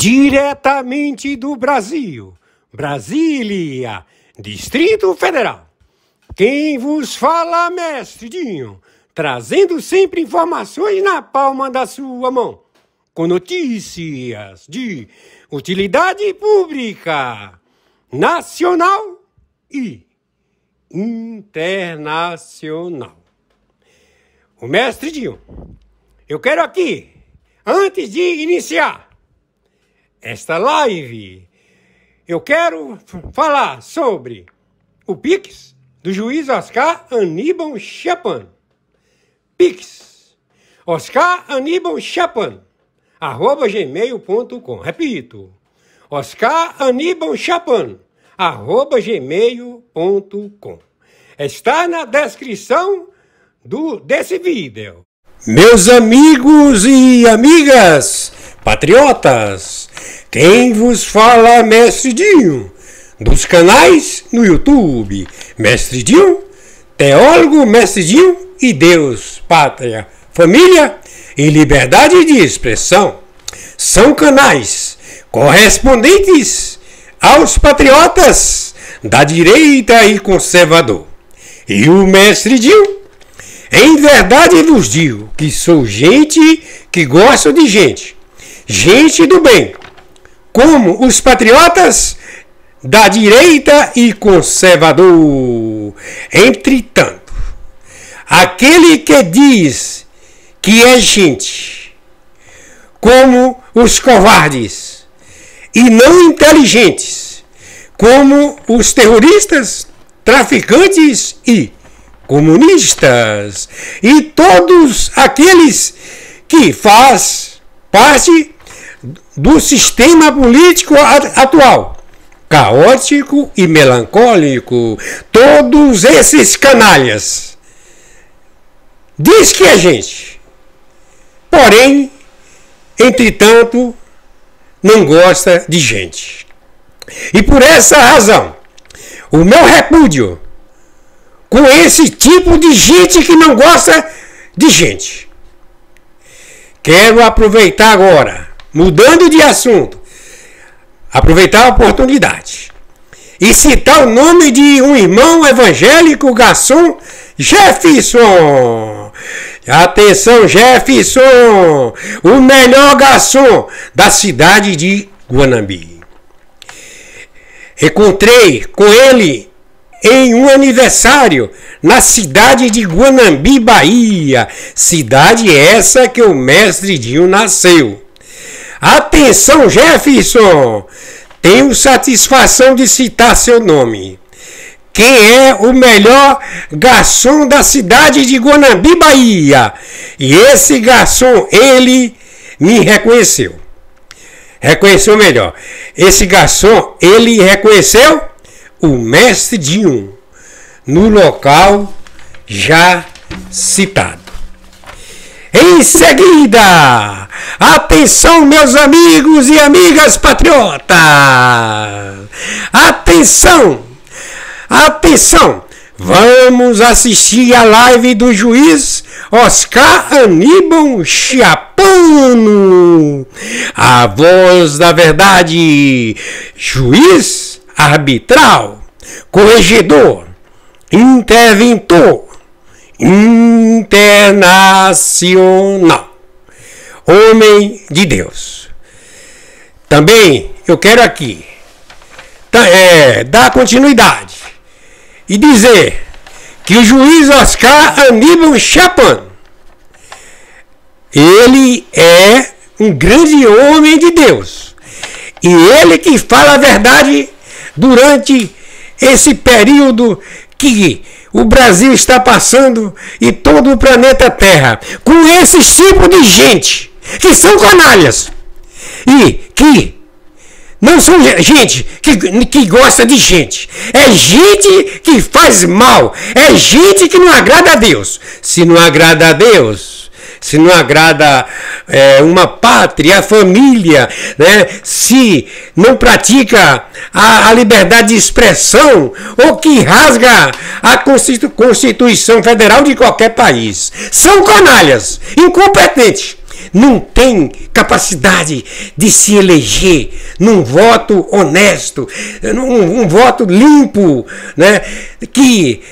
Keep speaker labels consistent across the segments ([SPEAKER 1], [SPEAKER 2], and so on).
[SPEAKER 1] Diretamente do Brasil, Brasília, Distrito Federal. Quem vos fala, Mestre Dinho, trazendo sempre informações na palma da sua mão, com notícias de utilidade pública, nacional e internacional. O Mestre Dinho, eu quero aqui, antes de iniciar esta live, eu quero falar sobre o Pix do juiz Oscar Aníbal Chapan. Pix Oscar Aníbal Chapan @gmail.com. Repito, Oscar Aníbal Chapan @gmail.com. Está na descrição desse vídeo. Meus amigos e amigas patriotas, quem vos fala, Mestre Dinho, dos canais no YouTube Mestre Dinho, Teólogo Mestre Dinho e Deus, Pátria, Família e Liberdade de Expressão. São canais correspondentes aos patriotas da direita e conservador. E o Mestre Dinho, em verdade vos digo que sou gente que gosta de gente do bem, como os patriotas da direita e conservador. Entretanto, aquele que diz que é gente, como os covardes e não inteligentes, como os terroristas, traficantes e comunistas, e todos aqueles que fazem parte do sistema político atual, caótico e melancólico, todos esses canalhas, diz que é gente, porém, entretanto, não gosta de gente. E por essa razão, o meu repúdio com esse tipo de gente que não gosta de gente. Quero aproveitar agora, mudando de assunto, aproveitar a oportunidade e citar o nome de um irmão evangélico, garçom Jefferson. Atenção, Jefferson, o melhor garçom da cidade de Guanambi. Encontrei com ele em um aniversário na cidade de Guanambi, Bahia. Cidade essa que o Mestre Dinho nasceu. Atenção, Jefferson! Tenho satisfação de citar seu nome. Quem é o melhor garçom da cidade de Guanambi, Bahia? E esse garçom, ele me reconheceu. Reconheceu melhor. Esse garçom, ele reconheceu o Mestre Dinho no local já citado. Em seguida, atenção, meus amigos e amigas patriotas! Atenção! Atenção! Vamos assistir a live do juiz Oscar Aníbal Chapan, a voz da verdade, juiz arbitral, corregedor, interventor, internacional, homem de Deus. Também eu quero aqui dar continuidade e dizer que o juiz Oscar Aníbal Chapan, ele é um grande homem de Deus. E ele que fala a verdade durante esse período que o Brasil está passando e todo o planeta Terra, com esses tipos de gente que são canalhas e que não são gente que gosta de gente. É gente que faz mal. É gente que não agrada a Deus. Se não agrada a Deus, se não agrada uma pátria, a família, né? Se não pratica a liberdade de expressão, ou que rasga a Constituição Federal de qualquer país. São canalhas, incompetentes. não tem capacidade de se eleger num voto honesto, num voto limpo, né? Que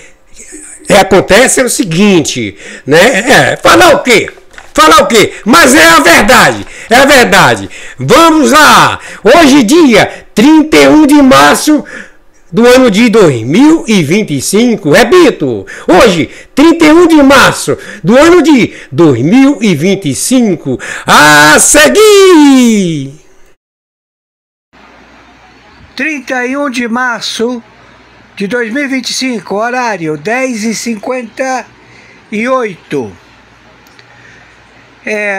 [SPEAKER 1] acontece o seguinte, né? Falar o quê? Falar o quê? Mas é a verdade, é a verdade. Vamos lá, hoje dia 31 de março do ano de 2025, repito, hoje, 31 de março do ano de 2025, a seguir!
[SPEAKER 2] 31 de março de 2025, horário 10h58.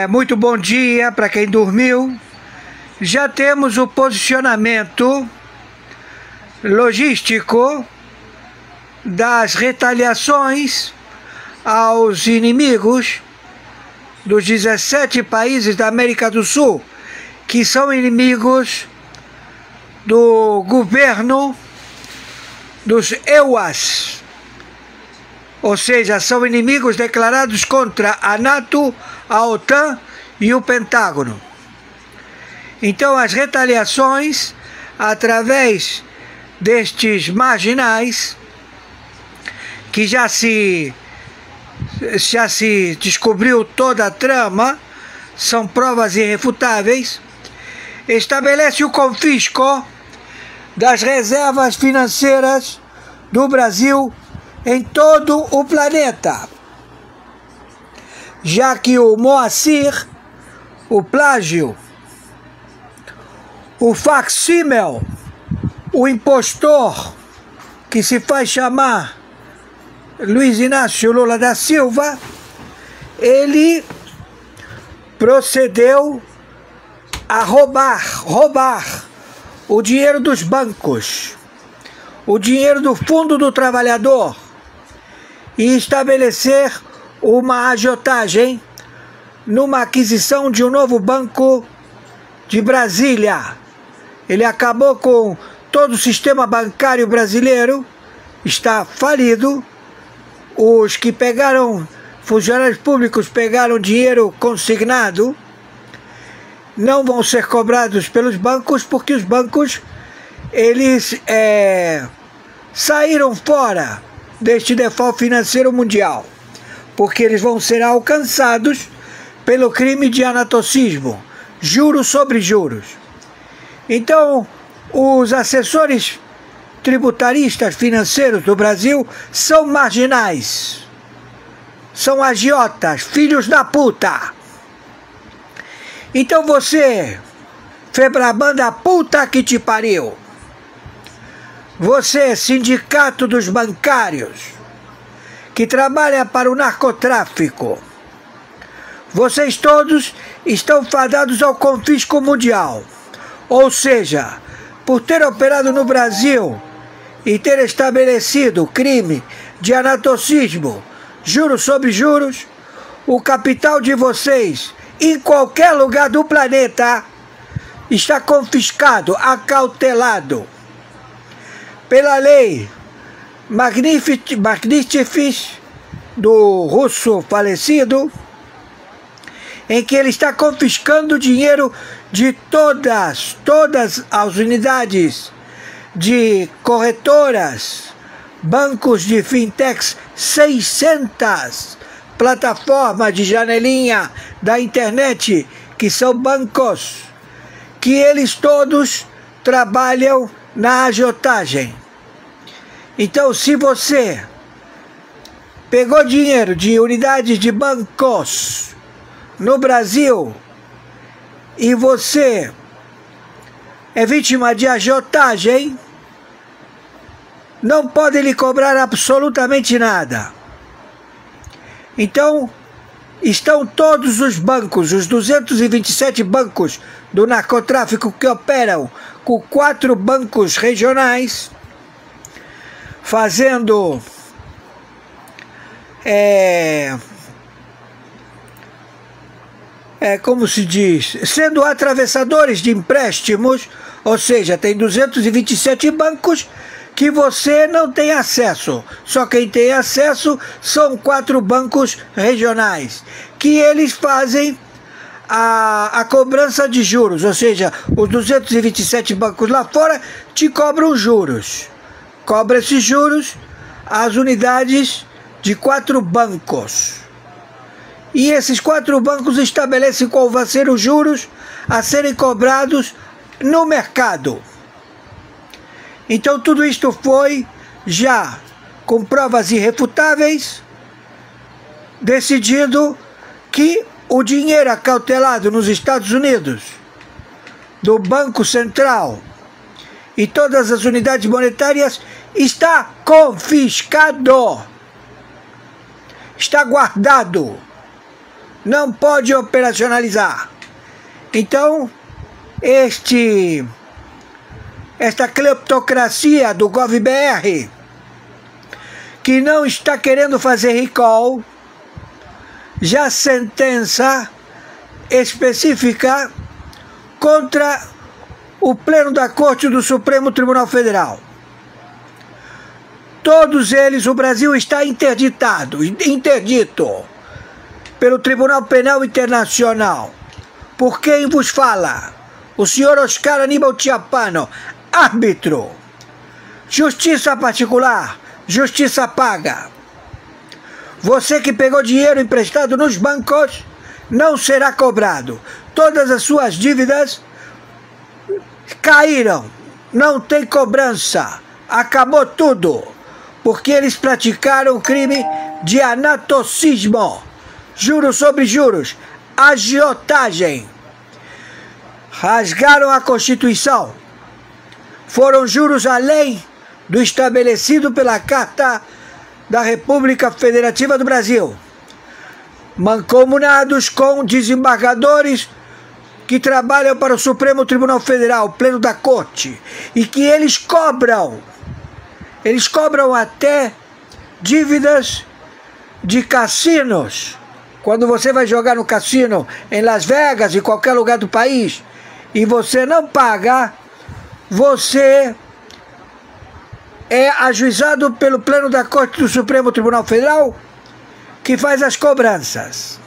[SPEAKER 2] Muito bom dia para quem dormiu. Já temos o posicionamento logístico das retaliações aos inimigos dos 17 países da América do Sul, que são inimigos do governo dos EUAs, ou seja, são inimigos declarados contra a NATO, a OTAN e o Pentágono. Então as retaliações, através destes marginais, que já se descobriu toda a trama, são provas irrefutáveis, estabelece o confisco das reservas financeiras do Brasil em todo o planeta, já que o Moacir, o plágio, o facsímil, o impostor, que se faz chamar Luiz Inácio Lula da Silva, ele procedeu a roubar o dinheiro dos bancos, o dinheiro do Fundo do Trabalhador, e estabelecer uma agiotagem numa aquisição de um novo banco de Brasília. Ele acabou com todo o sistema bancário brasileiro, está falido. Os que pegaram, funcionários públicos pegaram dinheiro consignado, não vão ser cobrados pelos bancos, porque os bancos, eles saíram fora deste default financeiro mundial, porque eles vão ser alcançados pelo crime de anatocismo, juros sobre juros. Então, os assessores tributaristas financeiros do Brasil são marginais, são agiotas, filhos da puta. Então você, Febraban da puta que te pariu, você, sindicato dos bancários, que trabalha para o narcotráfico, vocês todos estão fadados ao confisco mundial. Ou seja, por ter operado no Brasil e ter estabelecido crime de anatocismo, juros sobre juros, o capital de vocês, em qualquer lugar do planeta, está confiscado, acautelado pela lei Magnitsky do russo falecido, em que ele está confiscando dinheiro de todas as unidades de corretoras, bancos de fintechs, 600 plataformas de janelinha da internet, que são bancos, que eles todos trabalham na agiotagem. Então, se você pegou dinheiro de unidades de bancos no Brasil e você é vítima de agiotagem, não pode lhe cobrar absolutamente nada. Então, estão todos os bancos, os 227 bancos do narcotráfico que operam com 4 bancos regionais, fazendo como se diz, sendo atravessadores de empréstimos, ou seja, tem 227 bancos que você não tem acesso. Só quem tem acesso são 4 bancos regionais, que eles fazem a cobrança de juros, ou seja, os 227 bancos lá fora te cobram juros. Cobra esses juros as unidades de 4 bancos. E esses 4 bancos estabelecem qual vai ser os juros a serem cobrados no mercado. Então tudo isto foi já com provas irrefutáveis decidido que o dinheiro acautelado nos Estados Unidos do Banco Central e todas as unidades monetárias está confiscado, está guardado, não pode operacionalizar. Então, esta cleptocracia do GovBR, que não está querendo fazer recall, já sentença específica contra o Pleno da Corte do Supremo Tribunal Federal. Todos eles, o Brasil está interdito pelo Tribunal Penal Internacional. Por quem vos fala? O senhor Oscar Aníbal Chiappano, árbitro. Justiça particular, justiça paga. Você que pegou dinheiro emprestado nos bancos não será cobrado. Todas as suas dívidas caíram. Não tem cobrança. Acabou tudo. Porque eles praticaram o crime de anatocismo. Juros sobre juros. Agiotagem. Rasgaram a Constituição. Foram juros além do estabelecido pela Carta da República Federativa do Brasil, mancomunados com desembargadores que trabalham para o Supremo Tribunal Federal, Pleno da Corte, e que eles cobram até dívidas de cassinos. Quando você vai jogar no cassino em Las Vegas, em qualquer lugar do país, e você não paga, você é ajuizado pelo Pleno da Corte do Supremo Tribunal Federal, que faz as cobranças.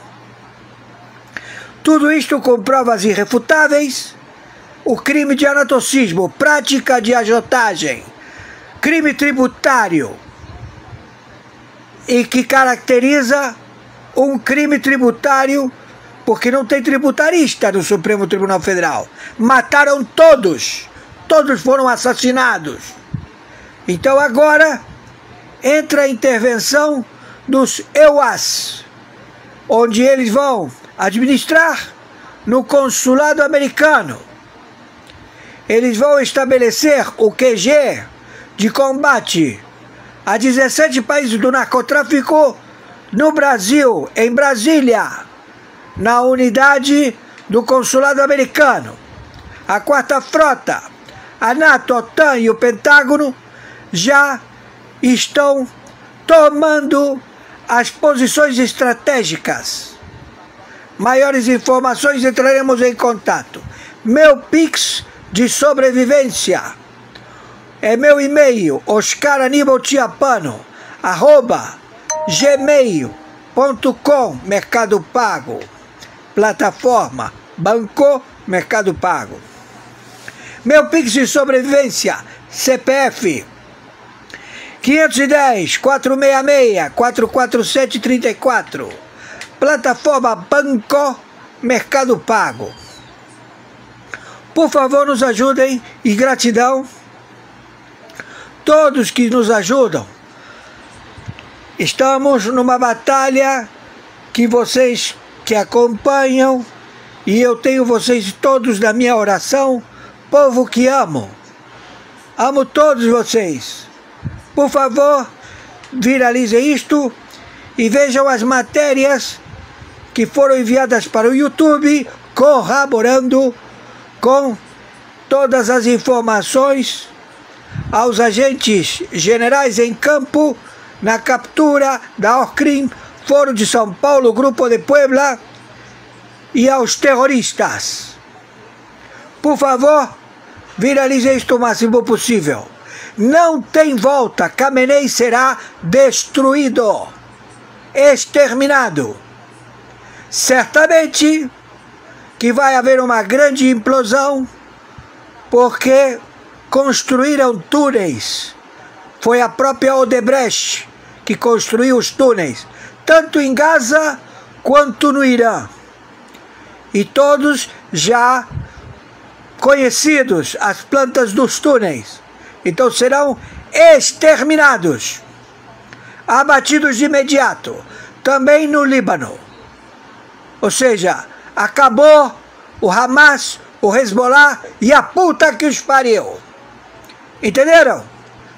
[SPEAKER 2] Tudo isto com provas irrefutáveis, o crime de anatocismo, prática de agiotagem, crime tributário, e que caracteriza um crime tributário, porque não tem tributarista no Supremo Tribunal Federal. Mataram todos, todos foram assassinados. Então agora entra a intervenção dos EUAS, onde eles vão administrar no consulado americano. Eles vão estabelecer o QG de combate a 17 países do narcotráfico no Brasil, em Brasília, na unidade do consulado americano. A 4ª Frota, a NATO, a OTAN e o Pentágono já estão tomando as posições estratégicas. Maiores informações entraremos em contato. Meu Pix de sobrevivência é meu e-mail, oscaranibalchiappano@gmail.com, Mercado Pago, plataforma Banco Mercado Pago. Meu Pix de sobrevivência, CPF 510-466-447-34, plataforma Banco Mercado Pago. Por favor, nos ajudem e gratidão. Todos que nos ajudam. Estamos numa batalha que vocês que acompanham, e eu tenho vocês todos na minha oração, povo que amo. Amo todos vocês. Por favor, viralizem isto e vejam as matérias que foram enviadas para o YouTube, corroborando com todas as informações aos agentes generais em campo na captura da Orcrim, Foro de São Paulo, Grupo de Puebla, e aos terroristas. Por favor, viralizem isto o máximo possível. Não tem volta. Khamenei será destruído, exterminado. Certamente que vai haver uma grande implosão porque construíram túneis. Foi a própria Odebrecht que construiu os túneis, tanto em Gaza quanto no Irã. E todos já conhecidos, as plantas dos túneis. Então serão exterminados, abatidos de imediato, também no Líbano. Ou seja, acabou o Hamas, o Hezbollah e a puta que os pariu. Entenderam?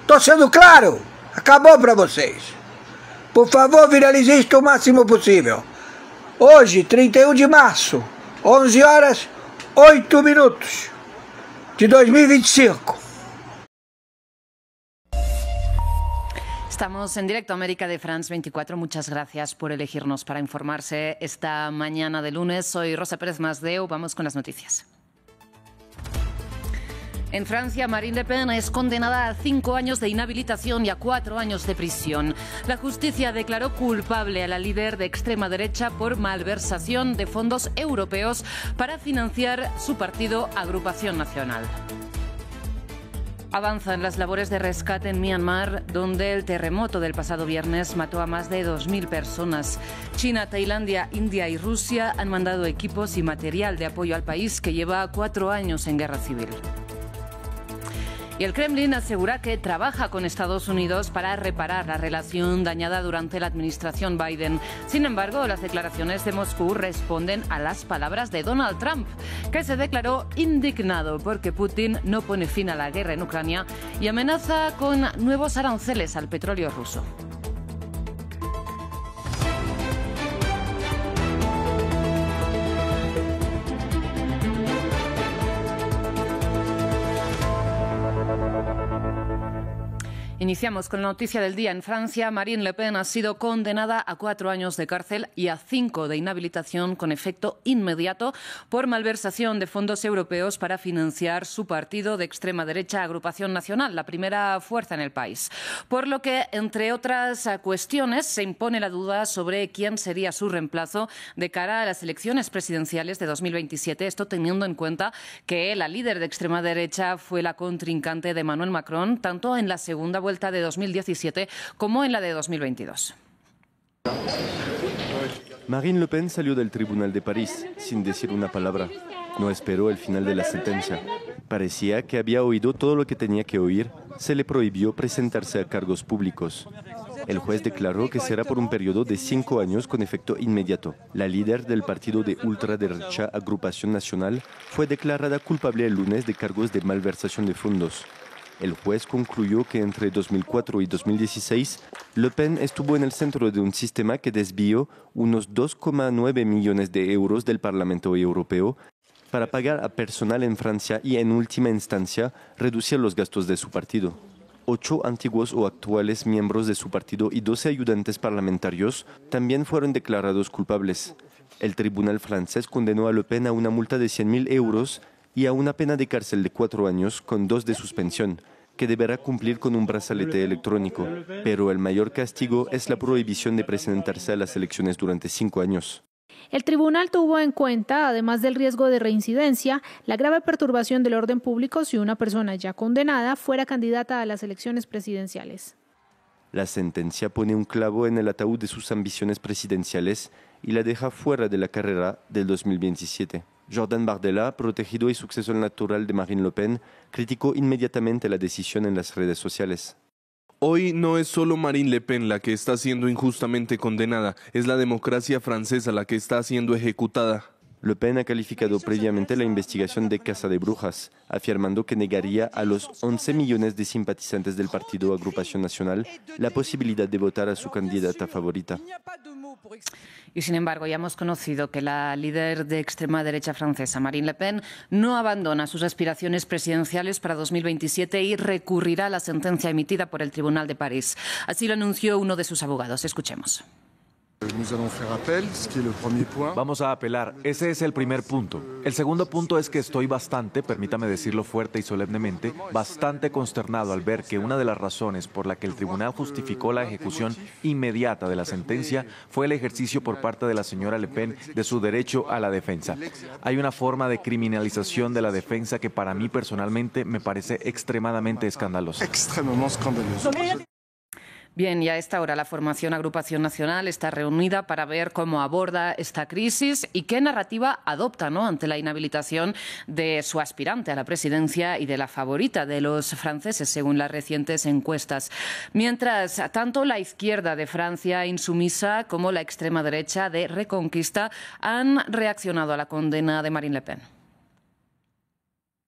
[SPEAKER 2] Estou sendo claro? Acabou para vocês. Por favor, viralize isto o máximo possível. Hoje, 31 de março, 11 horas, 8 minutos de 2025.
[SPEAKER 3] Estamos en directo América de France 24. Muchas gracias por elegirnos para informarse esta mañana de lunes. Soy Rosa Pérez Masdeu. Vamos con las noticias. En Francia, Marine Le Pen es condenada a 5 años de inhabilitación y a 4 años de prisión. La justicia declaró culpable a la líder de extrema derecha por malversación de fondos europeos para financiar su partido Agrupación Nacional. Avanzan las labores de rescate en Myanmar, donde el terremoto del pasado viernes mató a más de 2.000 personas. China, Tailandia, India y Rusia han mandado equipos y material de apoyo al país que lleva 4 años en guerra civil. Y el Kremlin asegura que trabaja con Estados Unidos para reparar la relación dañada durante la administración Biden. Sin embargo, las declaraciones de Moscú responden a las palabras de Donald Trump, que se declaró indignado porque Putin no pone fin a la guerra en Ucrania y amenaza con nuevos aranceles al petróleo ruso. Iniciamos con la noticia del día. En Francia, Marine Le Pen ha sido condenada a 4 años de cárcel y a 5 de inhabilitación con efecto inmediato por malversación de fondos europeos para financiar su partido de extrema derecha Agrupación Nacional, la primera fuerza en el país. Por lo que, entre otras cuestiones, se impone la duda sobre quién sería su reemplazo de cara a las elecciones presidenciales de 2027. Esto teniendo en cuenta que la líder de extrema derecha fue la contrincante de Emmanuel Macron, tanto en la segunda vuelta de 2017 como en la de 2022.
[SPEAKER 4] Marine Le Pen salió del Tribunal de París sin decir una palabra. No esperó el final de la sentencia. Parecía que había oído todo lo que tenía que oír. Se le prohibió presentarse a cargos públicos. El juez declaró que será por un periodo de 5 años con efecto inmediato. La líder del partido de ultraderecha Agrupación Nacional fue declarada culpable el lunes de cargos de malversación de fondos. El juez concluyó que entre 2004 y 2016, Le Pen estuvo en el centro de un sistema que desvió unos 2,9 millones de euros del Parlamento Europeo para pagar a personal en Francia y, en última instancia, reducir los gastos de su partido. 8 antiguos o actuales miembros de su partido y 12 ayudantes parlamentarios también fueron declarados culpables. El tribunal francés condenó a Le Pen a una multa de 100.000 euros y a una pena de cárcel de 4 años con 2 de suspensión, que deberá cumplir con un brazalete electrónico. Pero el mayor castigo es la prohibición de presentarse a las elecciones durante 5 años.
[SPEAKER 5] El tribunal tuvo en cuenta, además del riesgo de reincidencia, la grave perturbación del orden público si una persona ya condenada fuera candidata a las elecciones presidenciales.
[SPEAKER 4] La sentencia pone un clavo en el ataúd de sus ambiciones presidenciales y la deja fuera de la carrera del 2027. Jordan Bardella, protegido y sucesor natural de Marine Le Pen, criticó inmediatamente la decisión en las redes sociales.
[SPEAKER 6] Hoy no es solo Marine Le Pen la que está siendo injustamente condenada, es la democracia francesa la que está siendo ejecutada.
[SPEAKER 4] Le Pen ha calificado previamente la investigación de Casa de Brujas, afirmando que negaría a los 11 millones de simpatizantes del partido Agrupación Nacional la posibilidad de votar a su candidata favorita.
[SPEAKER 3] Y sin embargo, ya hemos conocido que la líder de extrema derecha francesa, Marine Le Pen, no abandona sus aspiraciones presidenciales para 2027 y recurrirá a la sentencia emitida por el Tribunal de París. Así lo anunció uno de sus abogados. Escuchemos.
[SPEAKER 7] Vamos a apelar. Ese es el primer punto. El segundo punto es que estoy bastante, permítame decirlo fuerte y solemnemente, bastante consternado al ver que una de las razones por la que el tribunal justificó la ejecución inmediata de la sentencia fue el ejercicio por parte de la señora Le Pen de su derecho a la defensa. Hay una forma de criminalización de la defensa que para mí personalmente me parece extremadamente escandalosa.
[SPEAKER 3] Bien, y a esta hora la formación Agrupación Nacional está reunida para ver cómo aborda esta crisis y qué narrativa adopta, ¿no?, ante la inhabilitación de su aspirante a la presidencia y de la favorita de los franceses, según las recientes encuestas. Mientras tanto, la izquierda de Francia insumisa como la extrema derecha de Reconquista han reaccionado a la condena de Marine Le Pen.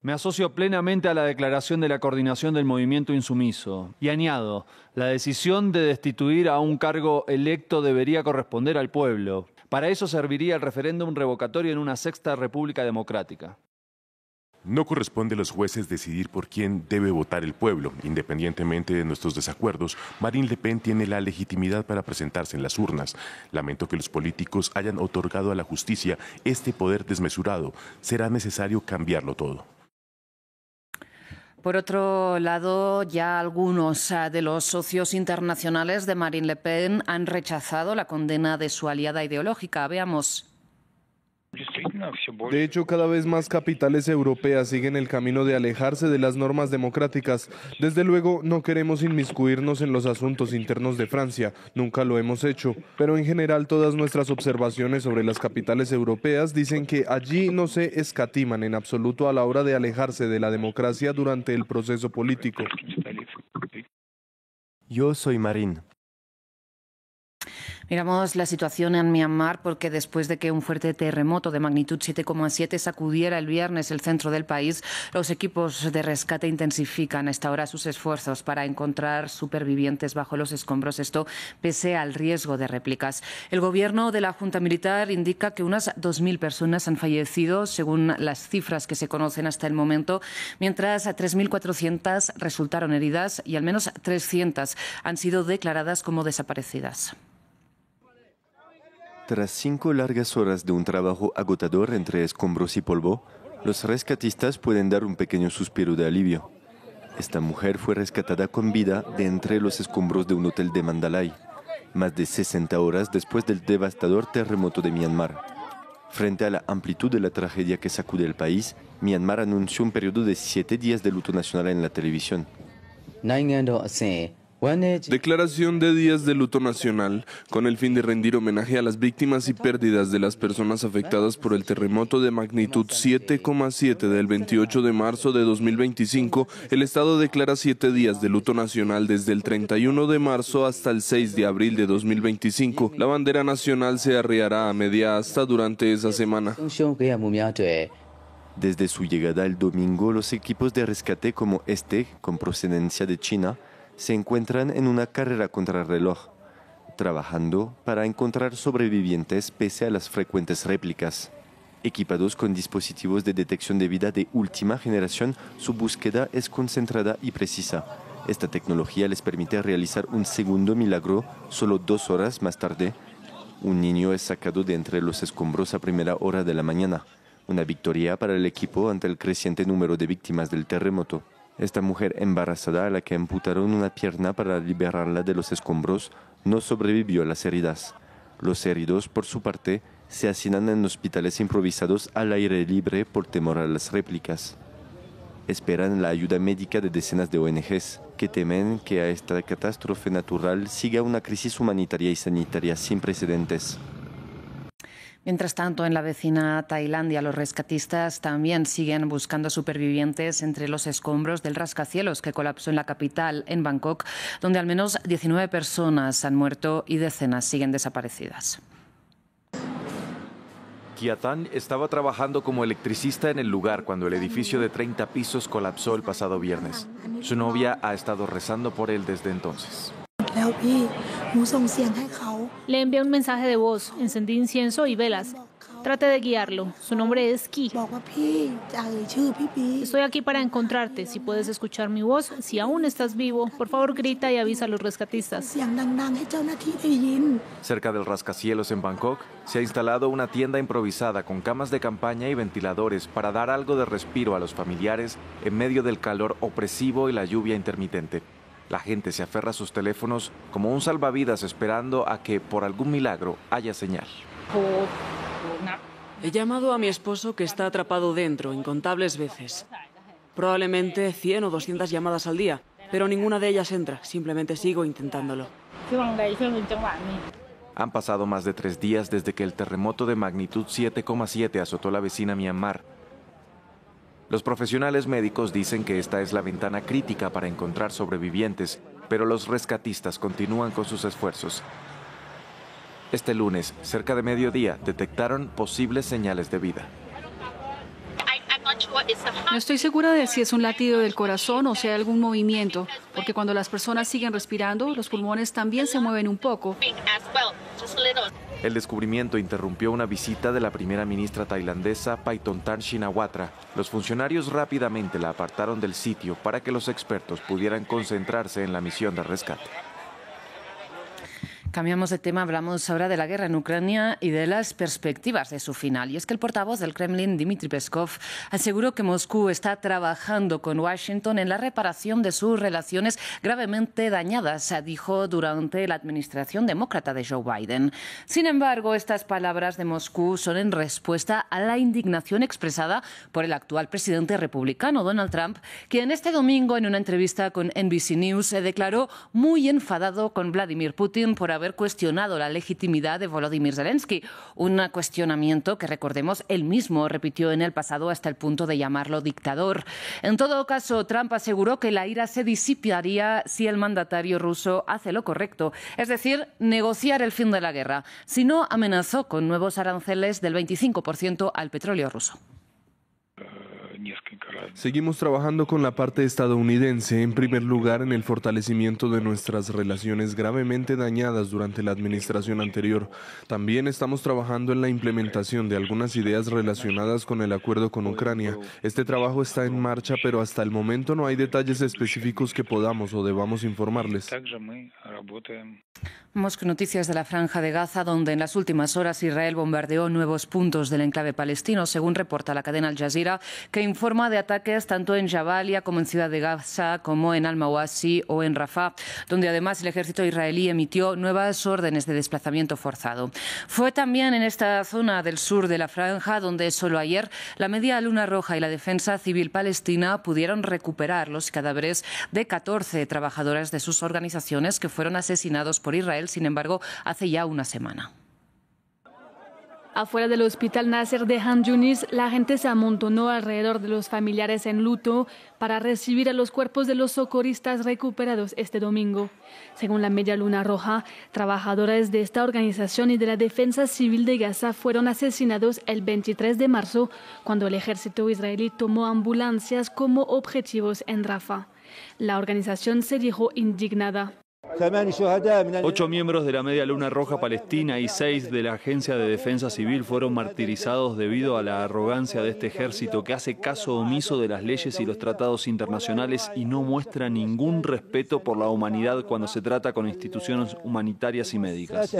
[SPEAKER 8] Me asocio plenamente a la declaración de la coordinación del movimiento insumiso y añado, la decisión de destituir a un cargo electo debería corresponder al pueblo. Para eso serviría el referéndum revocatorio en una sexta república democrática.
[SPEAKER 9] No corresponde a los jueces decidir por quién debe votar el pueblo. Independientemente de nuestros desacuerdos, Marine Le Pen tiene la legitimidad para presentarse en las urnas. Lamento que los políticos hayan otorgado a la justicia este poder desmesurado. Será necesario cambiarlo todo.
[SPEAKER 3] Por otro lado, ya algunos de los socios internacionales de Marine Le Pen han rechazado la condena de su aliada ideológica. Veamos.
[SPEAKER 6] De hecho, cada vez más capitales europeas siguen el camino de alejarse de las normas democráticas. Desde luego, no queremos inmiscuirnos en los asuntos internos de Francia, nunca lo hemos hecho, pero en general todas nuestras observaciones sobre las capitales europeas dicen que allí no se escatiman en absoluto a la hora de alejarse de la democracia durante el proceso político.
[SPEAKER 4] Yo soy Marine.
[SPEAKER 3] Miramos la situación en Myanmar porque después de que un fuerte terremoto de magnitud 7,7 sacudiera el viernes el centro del país, los equipos de rescate intensifican a esta hora sus esfuerzos para encontrar supervivientes bajo los escombros, esto pese al riesgo de réplicas. El gobierno de la Junta Militar indica que unas 2.000 personas han fallecido, según las cifras que se conocen hasta el momento, mientras 3.400 resultaron heridas y al menos 300 han sido declaradas como desaparecidas.
[SPEAKER 4] Tras 5 largas horas de un trabajo agotador entre escombros y polvo, los rescatistas pueden dar un pequeño suspiro de alivio. Esta mujer fue rescatada con vida de entre los escombros de un hotel de Mandalay, más de 60 horas después del devastador terremoto de Myanmar. Frente a la amplitud de la tragedia que sacude el país, Myanmar anunció un periodo de 7 días de luto nacional en la televisión.
[SPEAKER 6] Declaración de días de luto nacional, con el fin de rendir homenaje a las víctimas y pérdidas de las personas afectadas por el terremoto de magnitud 7,7 del 28 de marzo de 2025. El Estado declara 7 días de luto nacional desde el 31 de marzo hasta el 6 de abril de 2025. La bandera nacional se arriará a media asta durante esa semana.
[SPEAKER 4] Desde su llegada el domingo, los equipos de rescate como este, con procedencia de China, se encuentran en una carrera contra el reloj, trabajando para encontrar sobrevivientes pese a las frecuentes réplicas. Equipados con dispositivos de detección de vida de última generación, su búsqueda es concentrada y precisa. Esta tecnología les permite realizar un segundo milagro solo 2 horas más tarde. Un niño es sacado de entre los escombros a primera hora de la mañana. Una victoria para el equipo ante el creciente número de víctimas del terremoto. Esta mujer embarazada, a la que amputaron una pierna para liberarla de los escombros, no sobrevivió a las heridas. Los heridos, por su parte, se hacinan en hospitales improvisados al aire libre por temor a las réplicas. Esperan la ayuda médica de decenas de ONGs, que temen que a esta catástrofe natural siga una crisis humanitaria y sanitaria sin precedentes.
[SPEAKER 3] Mientras tanto, en la vecina Tailandia, los rescatistas también siguen buscando supervivientes entre los escombros del rascacielos que colapsó en la capital, en Bangkok, donde al menos 19 personas han muerto y decenas siguen desaparecidas.
[SPEAKER 7] Kiatan estaba trabajando como electricista en el lugar cuando el edificio de 30 pisos colapsó el pasado viernes. Su novia ha estado rezando por él desde entonces.
[SPEAKER 5] Le envié un mensaje de voz, encendí incienso y velas. Trate de guiarlo. Su nombre es Ki. Estoy aquí para encontrarte. Si puedes escuchar mi voz, si aún estás vivo, por favor grita y avisa a los rescatistas.
[SPEAKER 7] Cerca del rascacielos en Bangkok, se ha instalado una tienda improvisada con camas de campaña y ventiladores para dar algo de respiro a los familiares en medio del calor opresivo y la lluvia intermitente. La gente se aferra a sus teléfonos como un salvavidas esperando a que, por algún milagro, haya señal.
[SPEAKER 10] He llamado a mi esposo que está atrapado dentro incontables veces. Probablemente 100 o 200 llamadas al día, pero ninguna de ellas entra. Simplemente sigo intentándolo.
[SPEAKER 7] Han pasado más de 3 días desde que el terremoto de magnitud 7,7 azotó la vecina Myanmar. Los profesionales médicos dicen que esta es la ventana crítica para encontrar sobrevivientes, pero los rescatistas continúan con sus esfuerzos. Este lunes, cerca de mediodía, detectaron posibles señales de vida.
[SPEAKER 11] No estoy segura de si es un latido del corazón o si hay algún movimiento, porque cuando las personas siguen respirando, los pulmones también se mueven un poco.
[SPEAKER 7] El descubrimiento interrumpió una visita de la primera ministra tailandesa Paetongtarn Shinawatra. Los funcionarios rápidamente la apartaron del sitio para que los expertos pudieran concentrarse en la misión de rescate.
[SPEAKER 3] Cambiamos de tema, hablamos ahora de la guerra en Ucrania y de las perspectivas de su final. Y es que el portavoz del Kremlin, Dmitry Peskov, aseguró que Moscú está trabajando con Washington en la reparación de sus relaciones gravemente dañadas, dijo durante la administración demócrata de Joe Biden. Sin embargo, estas palabras de Moscú son en respuesta a la indignación expresada por el actual presidente republicano, Donald Trump, quien este domingo en una entrevista con NBC News se declaró muy enfadado con Vladimir Putin por haber cuestionado la legitimidad de Volodymyr Zelensky, un cuestionamiento que, recordemos, él mismo repitió en el pasado hasta el punto de llamarlo dictador. En todo caso, Trump aseguró que la ira se disiparía si el mandatario ruso hace lo correcto, es decir, negociar el fin de la guerra. Si no, amenazó con nuevos aranceles del 25% al petróleo ruso.
[SPEAKER 6] Seguimos trabajando con la parte estadounidense, en primer lugar en el fortalecimiento de nuestras relaciones gravemente dañadas durante la administración anterior. También estamos trabajando en la implementación de algunas ideas relacionadas con el acuerdo con Ucrania. Este trabajo está en marcha, pero hasta el momento no hay detalles específicos que podamos o debamos informarles.
[SPEAKER 3] Vamos con noticias de la Franja de Gaza, donde en las últimas horas Israel bombardeó nuevos puntos del enclave palestino, según reporta la cadena Al Jazeera, que informa de ataques tanto en Jabalia como en Ciudad de Gaza, como en Al-Mawasi o en Rafah, donde además el ejército israelí emitió nuevas órdenes de desplazamiento forzado. Fue también en esta zona del sur de la Franja donde solo ayer la Media Luna Roja y la Defensa Civil Palestina pudieron recuperar los cadáveres de 14 trabajadores de sus organizaciones que fueron asesinados por Israel, sin embargo, hace ya una semana.
[SPEAKER 11] Afuera del hospital Nasser de Han Yunis, la gente se amontonó alrededor de los familiares en luto para recibir a los cuerpos de los socorristas recuperados este domingo. Según la Media Luna Roja, trabajadores de esta organización y de la Defensa Civil de Gaza fueron asesinados el 23 de marzo, cuando el ejército israelí tomó ambulancias como objetivos en Rafah. La organización se dijo indignada.
[SPEAKER 8] 8 miembros de la Media Luna Roja Palestina y 6 de la Agencia de Defensa Civil fueron martirizados debido a la arrogancia de este ejército que hace caso omiso de las leyes y los tratados internacionales y no muestra ningún respeto por la humanidad cuando se trata con instituciones humanitarias y médicas.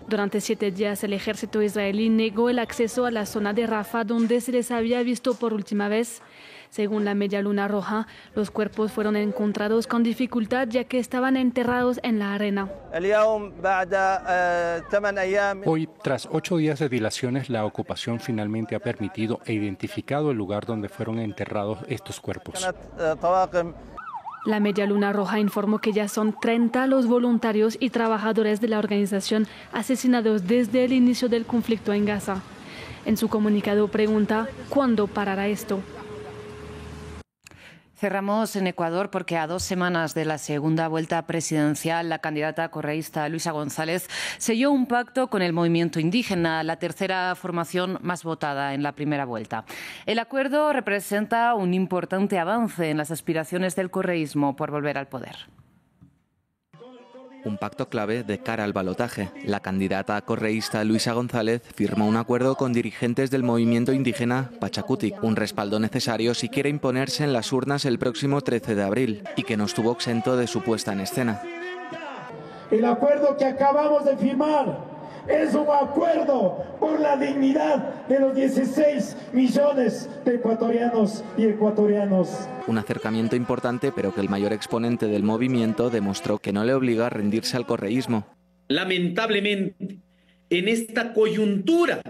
[SPEAKER 11] Durante 7 días el ejército israelí negó el acceso a la zona de Rafah donde se les había visto por última vez. Según la Media Luna Roja, los cuerpos fueron encontrados con dificultad ya que estaban enterrados en la arena.
[SPEAKER 12] Hoy, tras 8 días de dilaciones, la ocupación finalmente ha permitido e identificado el lugar donde fueron enterrados estos cuerpos.
[SPEAKER 11] La Media Luna Roja informó que ya son 30 los voluntarios y trabajadores de la organización asesinados desde el inicio del conflicto en Gaza. En su comunicado pregunta, ¿cuándo parará esto?
[SPEAKER 3] Cerramos en Ecuador porque a 2 semanas de la segunda vuelta presidencial, la candidata correísta Luisa González selló un pacto con el movimiento indígena, la tercera formación más votada en la primera vuelta. El acuerdo representa un importante avance en las aspiraciones del correísmo por volver al poder.
[SPEAKER 13] Un pacto clave de cara al balotaje. La candidata correísta Luisa González firmó un acuerdo con dirigentes del movimiento indígena Pachakutik, un respaldo necesario si quiere imponerse en las urnas el próximo 13 de abril, y que no estuvo exento de su puesta en escena.
[SPEAKER 14] El acuerdo que acabamos de firmar es un acuerdo por la dignidad de los 16 millones de ecuatorianos y ecuatorianas.
[SPEAKER 13] Un acercamiento importante, pero que el mayor exponente del movimiento demostró que no le obliga a rendirse al correísmo.
[SPEAKER 15] Lamentablemente, en esta coyuntura,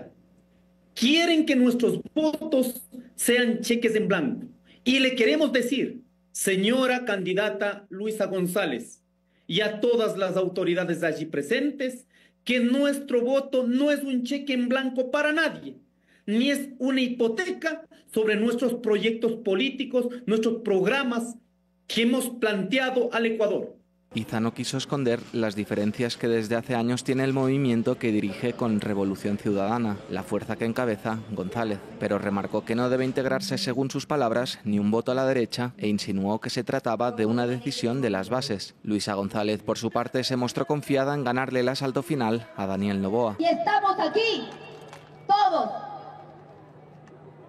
[SPEAKER 15] quieren que nuestros votos sean cheques en blanco. Y le queremos decir, señora candidata Luisa González, y a todas las autoridades allí presentes, que nuestro voto no es un cheque en blanco para nadie, ni es una hipoteca sobre nuestros proyectos políticos, nuestros programas que hemos planteado al Ecuador.
[SPEAKER 13] Iza no quiso esconder las diferencias que desde hace años tiene el movimiento que dirige con Revolución Ciudadana, la fuerza que encabeza González, pero remarcó que no debe integrarse, según sus palabras, ni un voto a la derecha e insinuó que se trataba de una decisión de las bases. Luisa González, por su parte, se mostró confiada en ganarle el asalto final a Daniel Noboa.
[SPEAKER 16] Y estamos aquí, todos,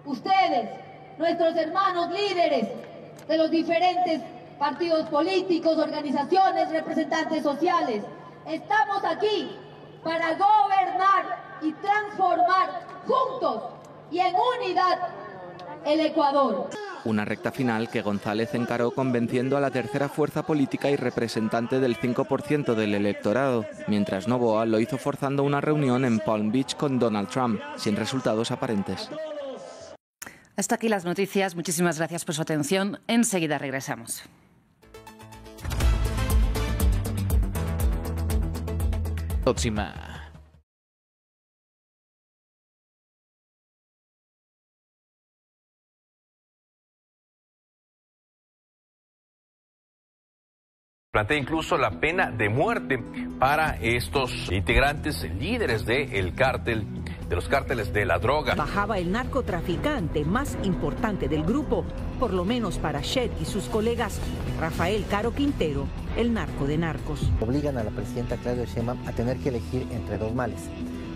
[SPEAKER 16] ustedes, nuestros hermanos líderes de los diferentes partidos políticos, organizaciones, representantes sociales. Estamos aquí para gobernar y transformar juntos y en unidad el Ecuador.
[SPEAKER 13] Una recta final que González encaró convenciendo a la tercera fuerza política y representante del 5% del electorado, mientras Noboa lo hizo forzando una reunión en Palm Beach con Donald Trump, sin resultados aparentes.
[SPEAKER 3] Hasta aquí las noticias. Muchísimas gracias por su atención. Enseguida regresamos.
[SPEAKER 17] Próxima.
[SPEAKER 18] Plantea incluso la pena de muerte para estos integrantes, líderes de los cárteles de la droga.
[SPEAKER 19] Bajaba el narcotraficante más importante del grupo, por lo menos para Shed y sus colegas, Rafael Caro Quintero, el narco de narcos.
[SPEAKER 20] Obligan a la presidenta Claudia Sheinbaum a tener que elegir entre dos males,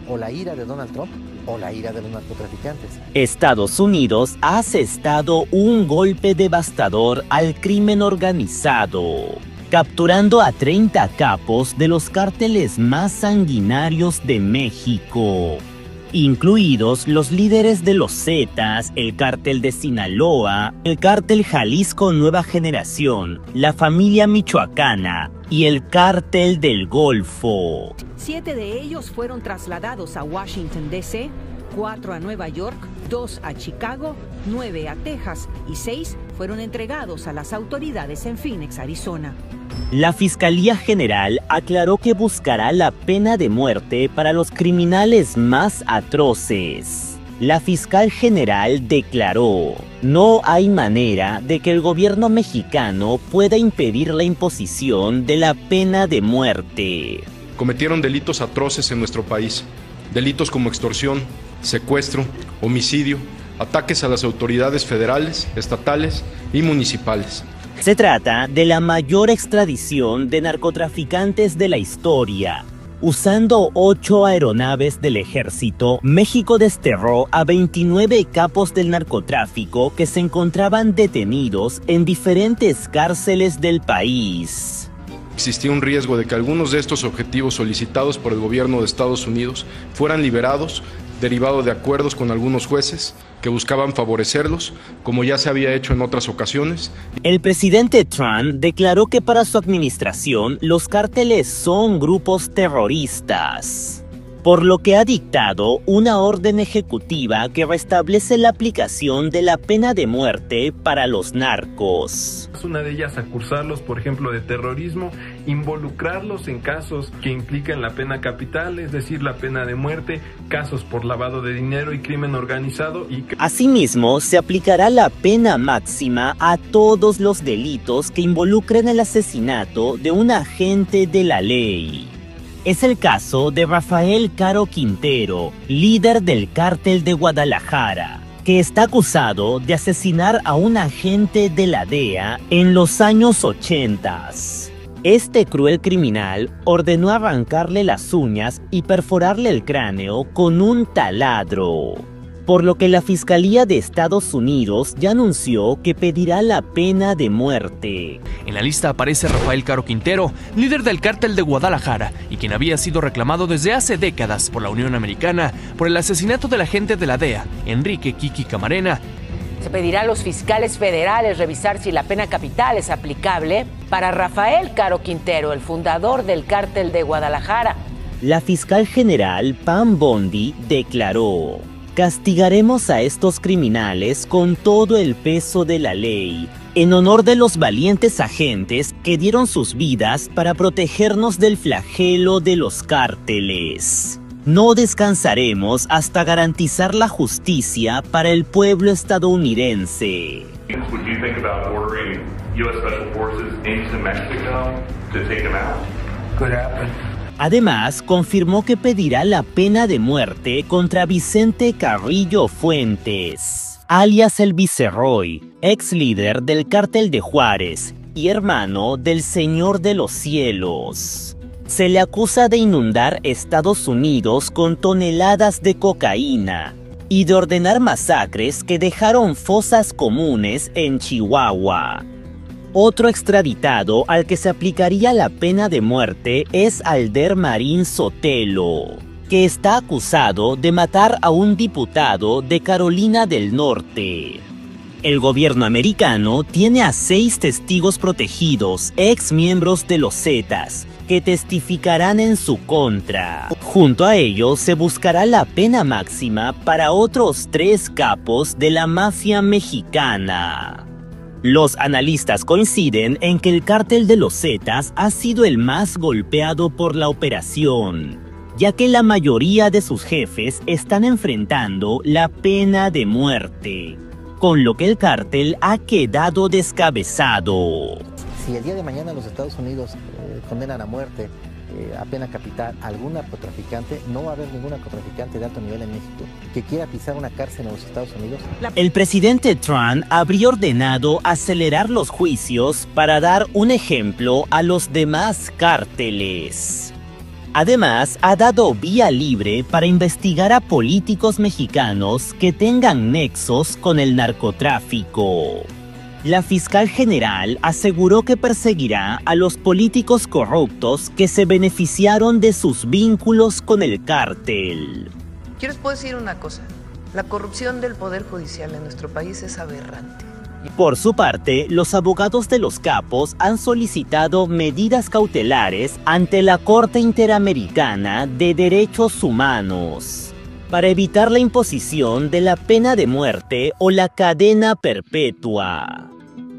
[SPEAKER 20] o la ira de Donald Trump o la ira de los narcotraficantes.
[SPEAKER 21] Estados Unidos ha asestado un golpe devastador al crimen organizado, capturando a 30 capos de los cárteles más sanguinarios de México, incluidos los líderes de los Zetas, el cártel de Sinaloa, el cártel Jalisco Nueva Generación, la familia michoacana y el cártel del Golfo.
[SPEAKER 19] 7 de ellos fueron trasladados a Washington, D.C., 4 a Nueva York, 2 a Chicago, 9 a Texas y 6 fueron entregados a las autoridades en Phoenix, Arizona.
[SPEAKER 21] La Fiscalía General aclaró que buscará la pena de muerte para los criminales más atroces. La fiscal general declaró: no hay manera de que el gobierno mexicano pueda impedir la imposición de la pena de muerte.
[SPEAKER 22] Cometieron delitos atroces en nuestro país, delitos como extorsión, secuestro, homicidio, ataques a las autoridades federales, estatales y municipales.
[SPEAKER 21] Se trata de la mayor extradición de narcotraficantes de la historia. Usando 8 aeronaves del ejército, México desterró a 29 capos del narcotráfico que se encontraban detenidos en diferentes cárceles del país.
[SPEAKER 22] Existía un riesgo de que algunos de estos objetivos solicitados por el gobierno de Estados Unidos fueran liberados, derivado de acuerdos con algunos jueces que buscaban favorecerlos, como ya se había hecho en otras ocasiones.
[SPEAKER 21] El presidente Trump declaró que para su administración los cárteles son grupos terroristas, por lo que ha dictado una orden ejecutiva que restablece la aplicación de la pena de muerte para los narcos.
[SPEAKER 23] Una de ellas, acusarlos, por ejemplo, de terrorismo, involucrarlos en casos que implican la pena capital, es decir, la pena de muerte, casos por lavado de dinero y crimen organizado.
[SPEAKER 21] Asimismo, se aplicará la pena máxima a todos los delitos que involucren el asesinato de un agente de la ley. Es el caso de Rafael Caro Quintero, líder del cártel de Guadalajara, que está acusado de asesinar a un agente de la DEA en los años 80. Este cruel criminal ordenó arrancarle las uñas y perforarle el cráneo con un taladro, por lo que la Fiscalía de Estados Unidos ya anunció que pedirá la pena de muerte.
[SPEAKER 1] En la lista aparece Rafael Caro Quintero, líder del cártel de Guadalajara y quien había sido reclamado desde hace décadas por la Unión Americana por el asesinato del agente de la DEA, Enrique Kiki Camarena.
[SPEAKER 2] Se pedirá a los fiscales federales revisar si la pena capital es aplicable para Rafael Caro Quintero, el fundador del cártel de Guadalajara.
[SPEAKER 21] La fiscal general Pam Bondi declaró: castigaremos a estos criminales con todo el peso de la ley, en honor de los valientes agentes que dieron sus vidas para protegernos del flagelo de los cárteles. No descansaremos hasta garantizar la justicia para el pueblo estadounidense. Además, confirmó que pedirá la pena de muerte contra Vicente Carrillo Fuentes, alias el Viceroy, ex líder del cártel de Juárez y hermano del Señor de los Cielos. Se le acusa de inundar Estados Unidos con toneladas de cocaína y de ordenar masacres que dejaron fosas comunes en Chihuahua. Otro extraditado al que se aplicaría la pena de muerte es Alder Marín Sotelo, que está acusado de matar a un diputado de Carolina del Norte. El gobierno americano tiene a 6 testigos protegidos, ex miembros de los Zetas, que testificarán en su contra. Junto a ellos se buscará la pena máxima para otros 3 capos de la mafia mexicana. Los analistas coinciden en que el cártel de los Zetas ha sido el más golpeado por la operación, ya que la mayoría de sus jefes están enfrentando la pena de muerte, con lo que el cártel ha quedado descabezado.
[SPEAKER 20] Si el día de mañana los Estados Unidos condenan a muerte, a pena capital, a algún narcotraficante, no va a haber ningún narcotraficante de alto nivel en México que quiera pisar una cárcel en los Estados Unidos.
[SPEAKER 21] El presidente Trump habría ordenado acelerar los juicios para dar un ejemplo a los demás cárteles. Además, ha dado vía libre para investigar a políticos mexicanos que tengan nexos con el narcotráfico. La fiscal general aseguró que perseguirá a los políticos corruptos que se beneficiaron de sus vínculos con el cártel.
[SPEAKER 9] Yo les puedo decir una cosa, la corrupción del Poder Judicial en nuestro país es aberrante.
[SPEAKER 21] Por su parte, los abogados de los capos han solicitado medidas cautelares ante la Corte Interamericana de Derechos Humanos para evitar la imposición de la pena de muerte o la cadena perpetua.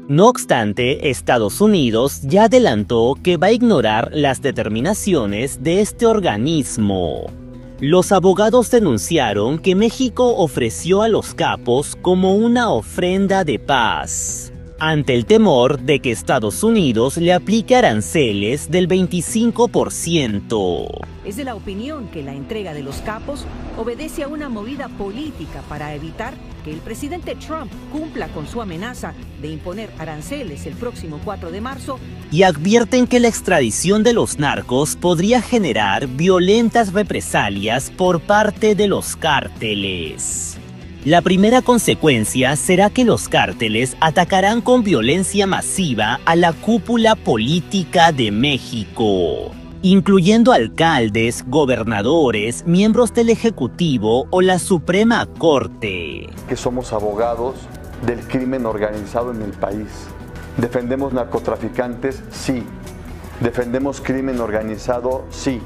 [SPEAKER 21] No obstante, Estados Unidos ya adelantó que va a ignorar las determinaciones de este organismo. Los abogados denunciaron que México ofreció a los capos como una ofrenda de paz, ante el temor de que Estados Unidos le aplique aranceles del 25%.
[SPEAKER 19] Es de la opinión que la entrega de los capos obedece a una movida política para evitar que el presidente Trump cumpla con su amenaza de imponer aranceles el próximo 4 de marzo.
[SPEAKER 21] Y advierten que la extradición de los narcos podría generar violentas represalias por parte de los cárteles. La primera consecuencia será que los cárteles atacarán con violencia masiva a la cúpula política de México, incluyendo alcaldes, gobernadores, miembros del Ejecutivo o la Suprema Corte.
[SPEAKER 24] Que somos abogados del crimen organizado en el país. ¿Defendemos narcotraficantes? Sí. ¿Defendemos crimen organizado? Sí.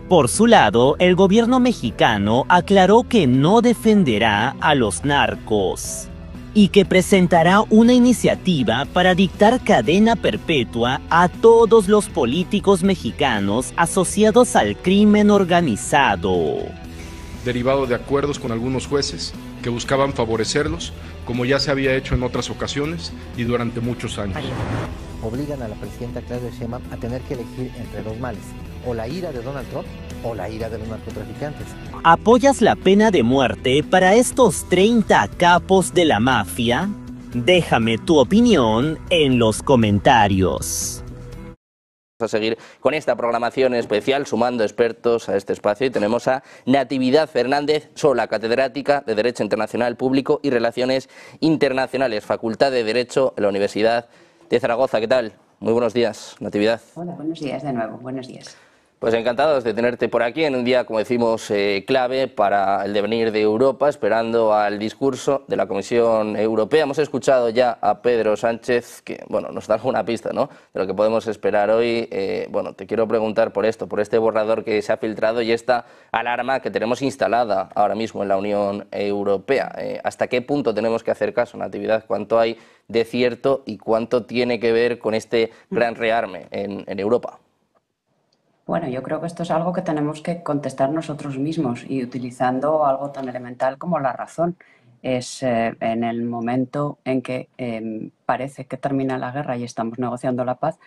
[SPEAKER 21] Por su lado, el gobierno mexicano aclaró que no defenderá a los narcos y que presentará una iniciativa para dictar cadena perpetua a todos los políticos mexicanos asociados al crimen organizado.
[SPEAKER 22] Derivado de acuerdos con algunos jueces que buscaban favorecerlos, como ya se había hecho en otras ocasiones y durante muchos años.
[SPEAKER 20] Obligan a la presidenta Claudia Sheinbaum a tener que elegir entre 2 males, o la ira de Donald Trump o la ira de los narcotraficantes.
[SPEAKER 21] ¿Apoyas la pena de muerte para estos 30 capos de la mafia? Déjame tu opinión en los comentarios.
[SPEAKER 4] A seguir con esta programación especial, sumando expertos a este espacio, y tenemos a Natividad Fernández Sola, catedrática de Derecho Internacional Público y Relaciones Internacionales, Facultad de Derecho en la Universidad de Zaragoza. ¿Qué tal? Muy buenos días, Natividad.
[SPEAKER 5] Hola, buenos días de nuevo, buenos días.
[SPEAKER 4] Pues encantados de tenerte por aquí en un día, como decimos, clave para el devenir de Europa, esperando al discurso de la Comisión Europea. Hemos escuchado ya a Pedro Sánchez, que bueno, nos da alguna pista, ¿no?, de lo que podemos esperar hoy. Bueno, te quiero preguntar por esto, por este borrador que se ha filtrado y esta alarma que tenemos instalada ahora mismo en la Unión Europea. ¿Hasta qué punto tenemos que hacer caso, Natividad? ¿Cuánto hay de cierto y cuánto tiene que ver con este gran rearme en Europa?
[SPEAKER 5] Bueno, yo creo que esto es algo que tenemos que contestar nosotros mismos y utilizando algo tan elemental como la razón. Es en el momento en que parece que termina la guerra y estamos negociando la paz,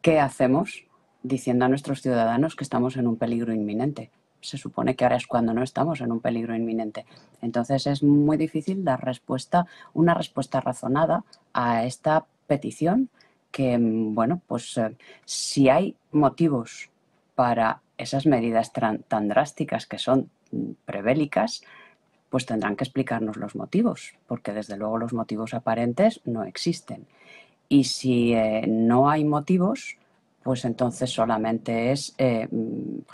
[SPEAKER 5] ¿qué hacemos diciendo a nuestros ciudadanos que estamos en un peligro inminente? Se supone que ahora es cuando no estamos en un peligro inminente. Entonces es muy difícil dar una respuesta razonada a esta petición que, bueno, pues si hay motivos para esas medidas tan drásticas que son prebélicas, pues tendrán que explicarnos los motivos, porque desde luego los motivos aparentes no existen. Y si no hay motivos, pues entonces solamente es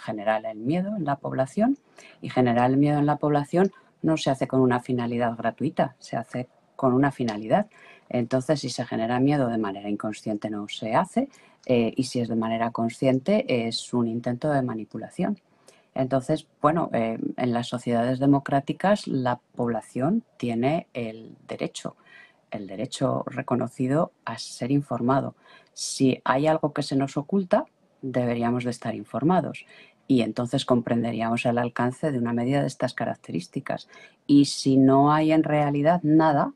[SPEAKER 5] generar el miedo en la población, y generar el miedo en la población no se hace con una finalidad gratuita, se hace con una finalidad. Entonces, si se genera miedo de manera inconsciente no se hace, y si es de manera consciente es un intento de manipulación. Entonces, bueno, en las sociedades democráticas la población tiene el derecho reconocido a ser informado. Si hay algo que se nos oculta, deberíamos de estar informados. Y entonces comprenderíamos el alcance de una medida de estas características. Y si no hay en realidad nada,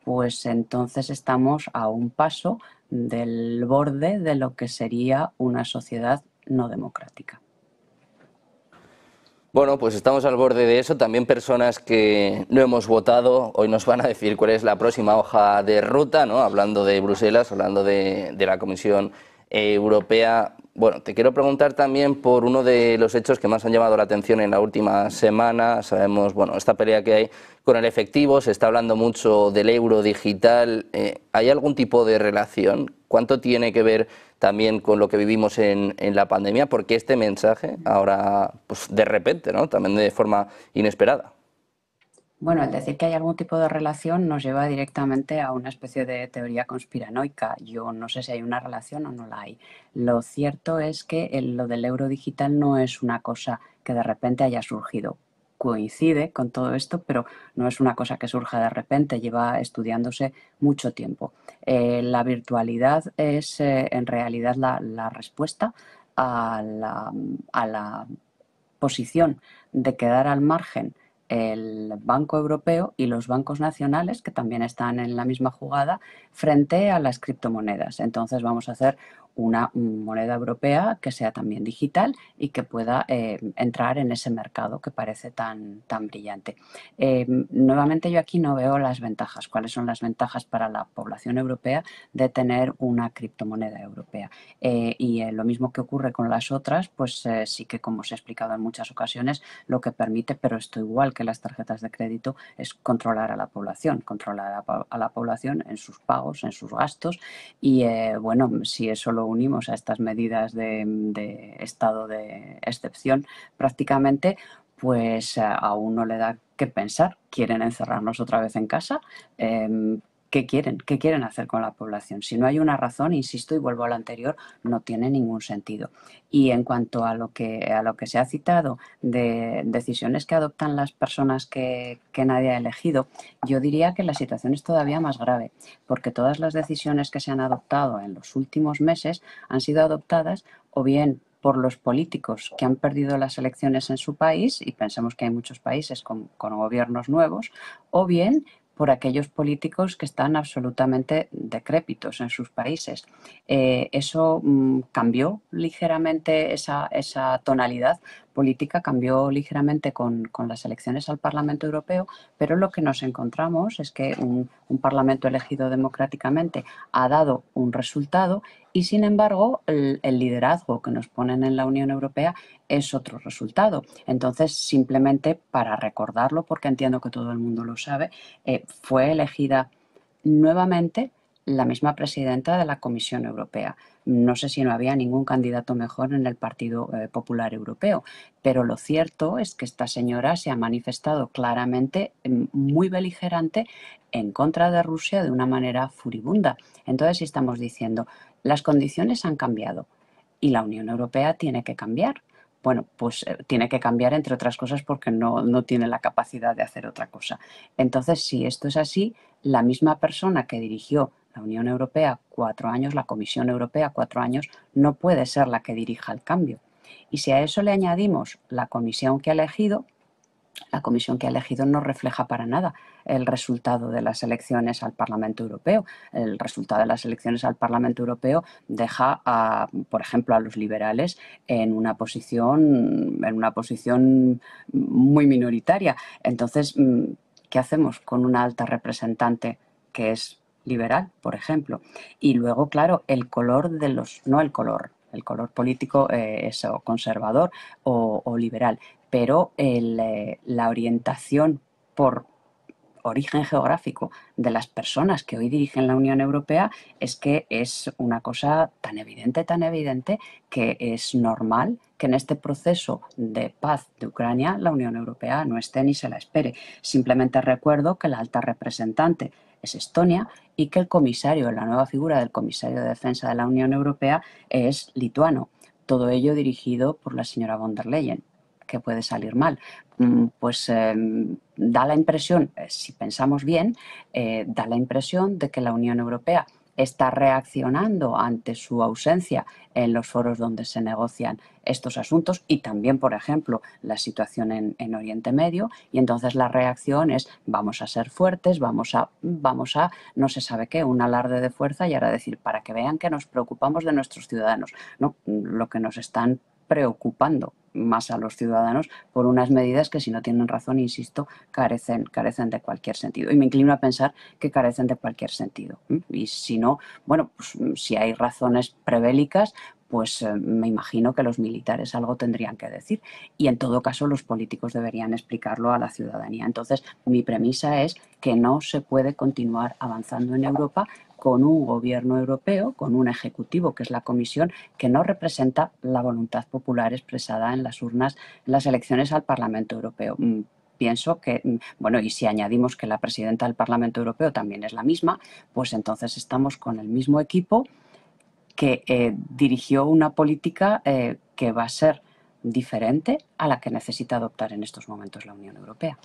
[SPEAKER 5] pues entonces estamos a un paso del borde de lo que sería una sociedad no democrática.
[SPEAKER 4] Bueno, pues estamos al borde de eso. También personas que no hemos votado hoy nos van a decir cuál es la próxima hoja de ruta, ¿no? Hablando de Bruselas, hablando de la Comisión Europea. Bueno, te quiero preguntar también por uno de los hechos que más han llamado la atención en la última semana. Sabemos, bueno, esta pelea que hay con el efectivo, se está hablando mucho del euro digital. ¿Hay algún tipo de relación? ¿Cuánto tiene que ver también con lo que vivimos en la pandemia? Porque este mensaje ahora, pues de repente, ¿no?, también de forma inesperada.
[SPEAKER 5] Bueno, el decir que hay algún tipo de relación nos lleva directamente a una especie de teoría conspiranoica. Yo no sé si hay una relación o no la hay. Lo cierto es que lo del euro digital no es una cosa que de repente haya surgido. Coincide con todo esto, pero no es una cosa que surja de repente, lleva estudiándose mucho tiempo. La virtualidad es en realidad la respuesta a la posición de quedar al margen el Banco Europeo y los bancos nacionales, que también están en la misma jugada, frente a las criptomonedas. Entonces vamos a hacer una moneda europea que sea también digital y que pueda entrar en ese mercado que parece tan brillante. Nuevamente yo aquí no veo las ventajas. ¿Cuáles son las ventajas para la población europea de tener una criptomoneda europea? Y lo mismo que ocurre con las otras, pues sí que, como se ha explicado en muchas ocasiones, lo que permite, pero esto igual que las tarjetas de crédito, es controlar a la población en sus pagos, en sus gastos. Y bueno, si eso lo unimos a estas medidas de estado de excepción prácticamente, pues a uno le da que pensar. ¿Quieren encerrarnos otra vez en casa? ¿Qué quieren? ¿Qué quieren hacer con la población? Si no hay una razón, insisto, y vuelvo a lo anterior, no tiene ningún sentido. Y en cuanto a lo que se ha citado de decisiones que adoptan las personas que nadie ha elegido, yo diría que la situación es todavía más grave, porque todas las decisiones que se han adoptado en los últimos meses han sido adoptadas o bien por los políticos que han perdido las elecciones en su país, y pensemos que hay muchos países con gobiernos nuevos, o bien por aquellos políticos que están absolutamente decrépitos en sus países. Eso cambió ligeramente esa tonalidad política cambió ligeramente con las elecciones al Parlamento Europeo, pero lo que nos encontramos es que un Parlamento elegido democráticamente ha dado un resultado y, sin embargo, el liderazgo que nos ponen en la Unión Europea es otro resultado. Entonces, simplemente para recordarlo, porque entiendo que todo el mundo lo sabe, fue elegida nuevamente la misma presidenta de la Comisión Europea. No sé si no había ningún candidato mejor en el Partido Popular Europeo, pero lo cierto es que esta señora se ha manifestado claramente muy beligerante en contra de Rusia de una manera furibunda. Entonces, si estamos diciendo, las condiciones han cambiado y la Unión Europea tiene que cambiar. Bueno, pues tiene que cambiar, entre otras cosas, porque no tiene la capacidad de hacer otra cosa. Entonces, si esto es así, la misma persona que dirigió la Unión Europea 4 años, la Comisión Europea 4 años, no puede ser la que dirija el cambio. Y si a eso le añadimos la comisión que ha elegido, no refleja para nada el resultado de las elecciones al Parlamento Europeo. El resultado de las elecciones al Parlamento Europeo deja, por ejemplo, a los liberales en una posición muy minoritaria. Entonces, ¿qué hacemos con una alta representante que es liberal, por ejemplo? Y luego, claro, el color político es o conservador o liberal, pero la orientación por origen geográfico de las personas que hoy dirigen la Unión Europea es que es una cosa tan evidente que es normal que en este proceso de paz de Ucrania la Unión Europea no esté ni se la espere. Simplemente recuerdo que la alta representante es Estonia y que la nueva figura del comisario de defensa de la Unión Europea es lituano. Todo ello dirigido por la señora von der Leyen. ¿Qué puede salir mal? Pues da la impresión, si pensamos bien, da la impresión de que la Unión Europea está reaccionando ante su ausencia en los foros donde se negocian estos asuntos y también, por ejemplo, la situación en Oriente Medio, y entonces la reacción es vamos a ser fuertes, vamos a no se sabe qué, un alarde de fuerza y ahora decir para que vean que nos preocupamos de nuestros ciudadanos. No, lo que nos están preocupando más a los ciudadanos por unas medidas que, si no tienen razón, insisto, carecen de cualquier sentido. Y me inclino a pensar que carecen de cualquier sentido. Y si no, bueno, pues si hay razones prebélicas, pues me imagino que los militares algo tendrían que decir. Y en todo caso, los políticos deberían explicarlo a la ciudadanía. Entonces, mi premisa es que no se puede continuar avanzando en Europa con un gobierno europeo, con un ejecutivo que es la Comisión, que no representa la voluntad popular expresada en las urnas en las elecciones al Parlamento Europeo. Pienso que, bueno, y si añadimos que la presidenta del Parlamento Europeo también es la misma, pues entonces estamos con el mismo equipo que dirigió una política que va a ser diferente a la que necesita adoptar en estos momentos la Unión Europea.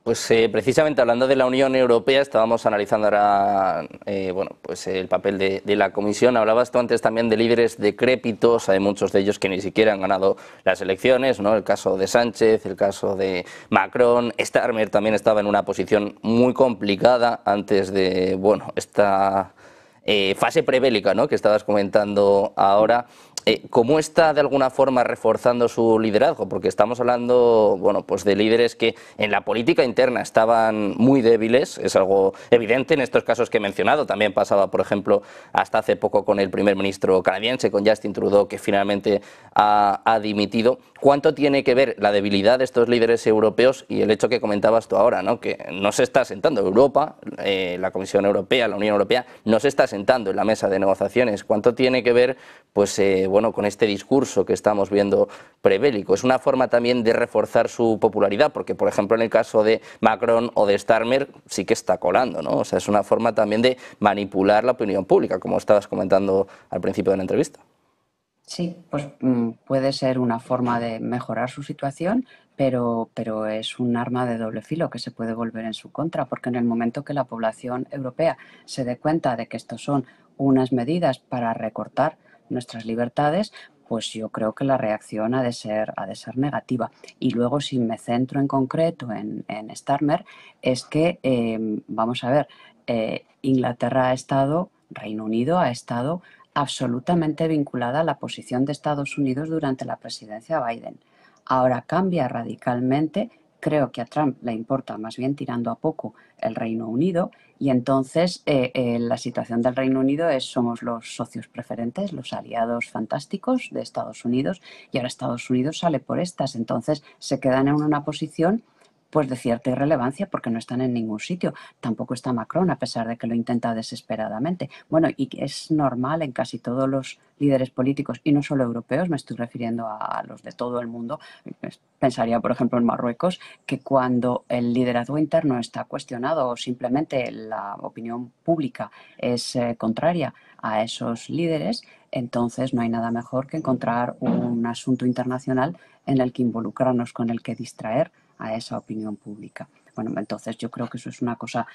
[SPEAKER 4] Pues precisamente hablando de la Unión Europea, estábamos analizando ahora el papel de la Comisión. Hablabas tú antes también de líderes decrépitos, hay muchos de ellos que ni siquiera han ganado las elecciones, ¿no? El caso de Sánchez, el caso de Macron. Starmer también estaba en una posición muy complicada antes de esta fase prebélica, ¿no?, que estabas comentando ahora. ¿Cómo está de alguna forma reforzando su liderazgo? Porque estamos hablando de líderes que en la política interna estaban muy débiles, es algo evidente en estos casos que he mencionado. También pasaba, por ejemplo, hasta hace poco con el primer ministro canadiense, con Justin Trudeau, que finalmente ha dimitido. ¿Cuánto tiene que ver la debilidad de estos líderes europeos y el hecho que comentabas tú ahora, ¿no?, que no se está sentando Europa, la Comisión Europea, la Unión Europea, no se está sentando en la mesa de negociaciones? ¿Cuánto tiene que ver con este discurso que estamos viendo prebélico? ¿Es una forma también de reforzar su popularidad? Porque, por ejemplo, en el caso de Macron o de Starmer sí que está colando, ¿no? O sea, es una forma también de manipular la opinión pública, como estabas comentando al principio de la entrevista.
[SPEAKER 5] Sí, pues puede ser una forma de mejorar su situación, pero es un arma de doble filo que se puede volver en su contra, porque en el momento que la población europea se dé cuenta de que estos son unas medidas para recortar nuestras libertades, pues yo creo que la reacción ha de ser negativa. Y luego, si me centro en concreto en Starmer, es que, vamos a ver, Inglaterra ha estado, Reino Unido ha estado absolutamente vinculada a la posición de Estados Unidos durante la presidencia Biden. Ahora cambia radicalmente. Creo que a Trump le importa más bien tirando a poco el Reino Unido y entonces la situación del Reino Unido es somos los socios preferentes, los aliados fantásticos de Estados Unidos y ahora Estados Unidos sale por estas, entonces se quedan en una posición pues de cierta irrelevancia porque no están en ningún sitio. Tampoco está Macron, a pesar de que lo intenta desesperadamente. Bueno, y es normal en casi todos los líderes políticos, y no solo europeos, me estoy refiriendo a los de todo el mundo. Pensaría, por ejemplo, en Marruecos, que cuando el liderazgo interno está cuestionado o simplemente la opinión pública es contraria a esos líderes, entonces no hay nada mejor que encontrar un asunto internacional en el que involucrarnos, con el que distraer a esa opinión pública. Bueno, entonces yo creo que eso es una cosa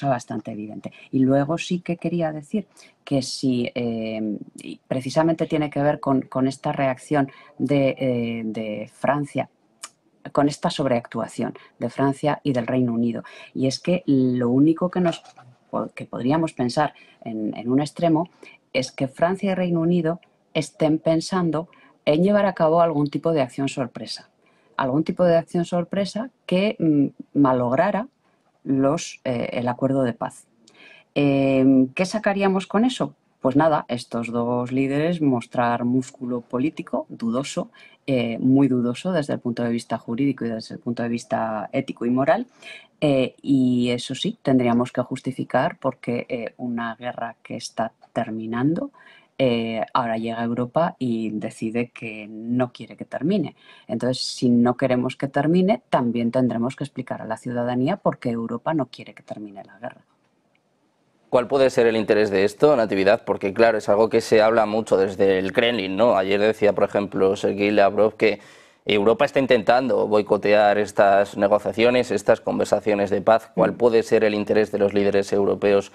[SPEAKER 5] bastante evidente. Y luego sí que quería decir que si precisamente tiene que ver con esta reacción de Francia, con esta sobreactuación de Francia y del Reino Unido. Y es que lo único que podríamos pensar en un extremo es que Francia y Reino Unido estén pensando en llevar a cabo algún tipo de acción sorpresa. Algún tipo de acción sorpresa que malograra el acuerdo de paz. ¿Qué sacaríamos con eso? Pues nada, estos dos líderes mostrar músculo político dudoso, muy dudoso desde el punto de vista jurídico y desde el punto de vista ético y moral. Y eso sí, tendríamos que justificar porque una guerra que está terminando ahora llega a Europa y decide que no quiere que termine. Entonces, si no queremos que termine, también tendremos que explicar a la ciudadanía por qué Europa no quiere que termine la guerra.
[SPEAKER 4] ¿Cuál puede ser el interés de esto, Natividad? Porque, claro, es algo que se habla mucho desde el Kremlin, ¿no? Ayer decía, por ejemplo, Sergei Lavrov que Europa está intentando boicotear estas negociaciones, estas conversaciones de paz. ¿Cuál puede ser el interés de los líderes europeos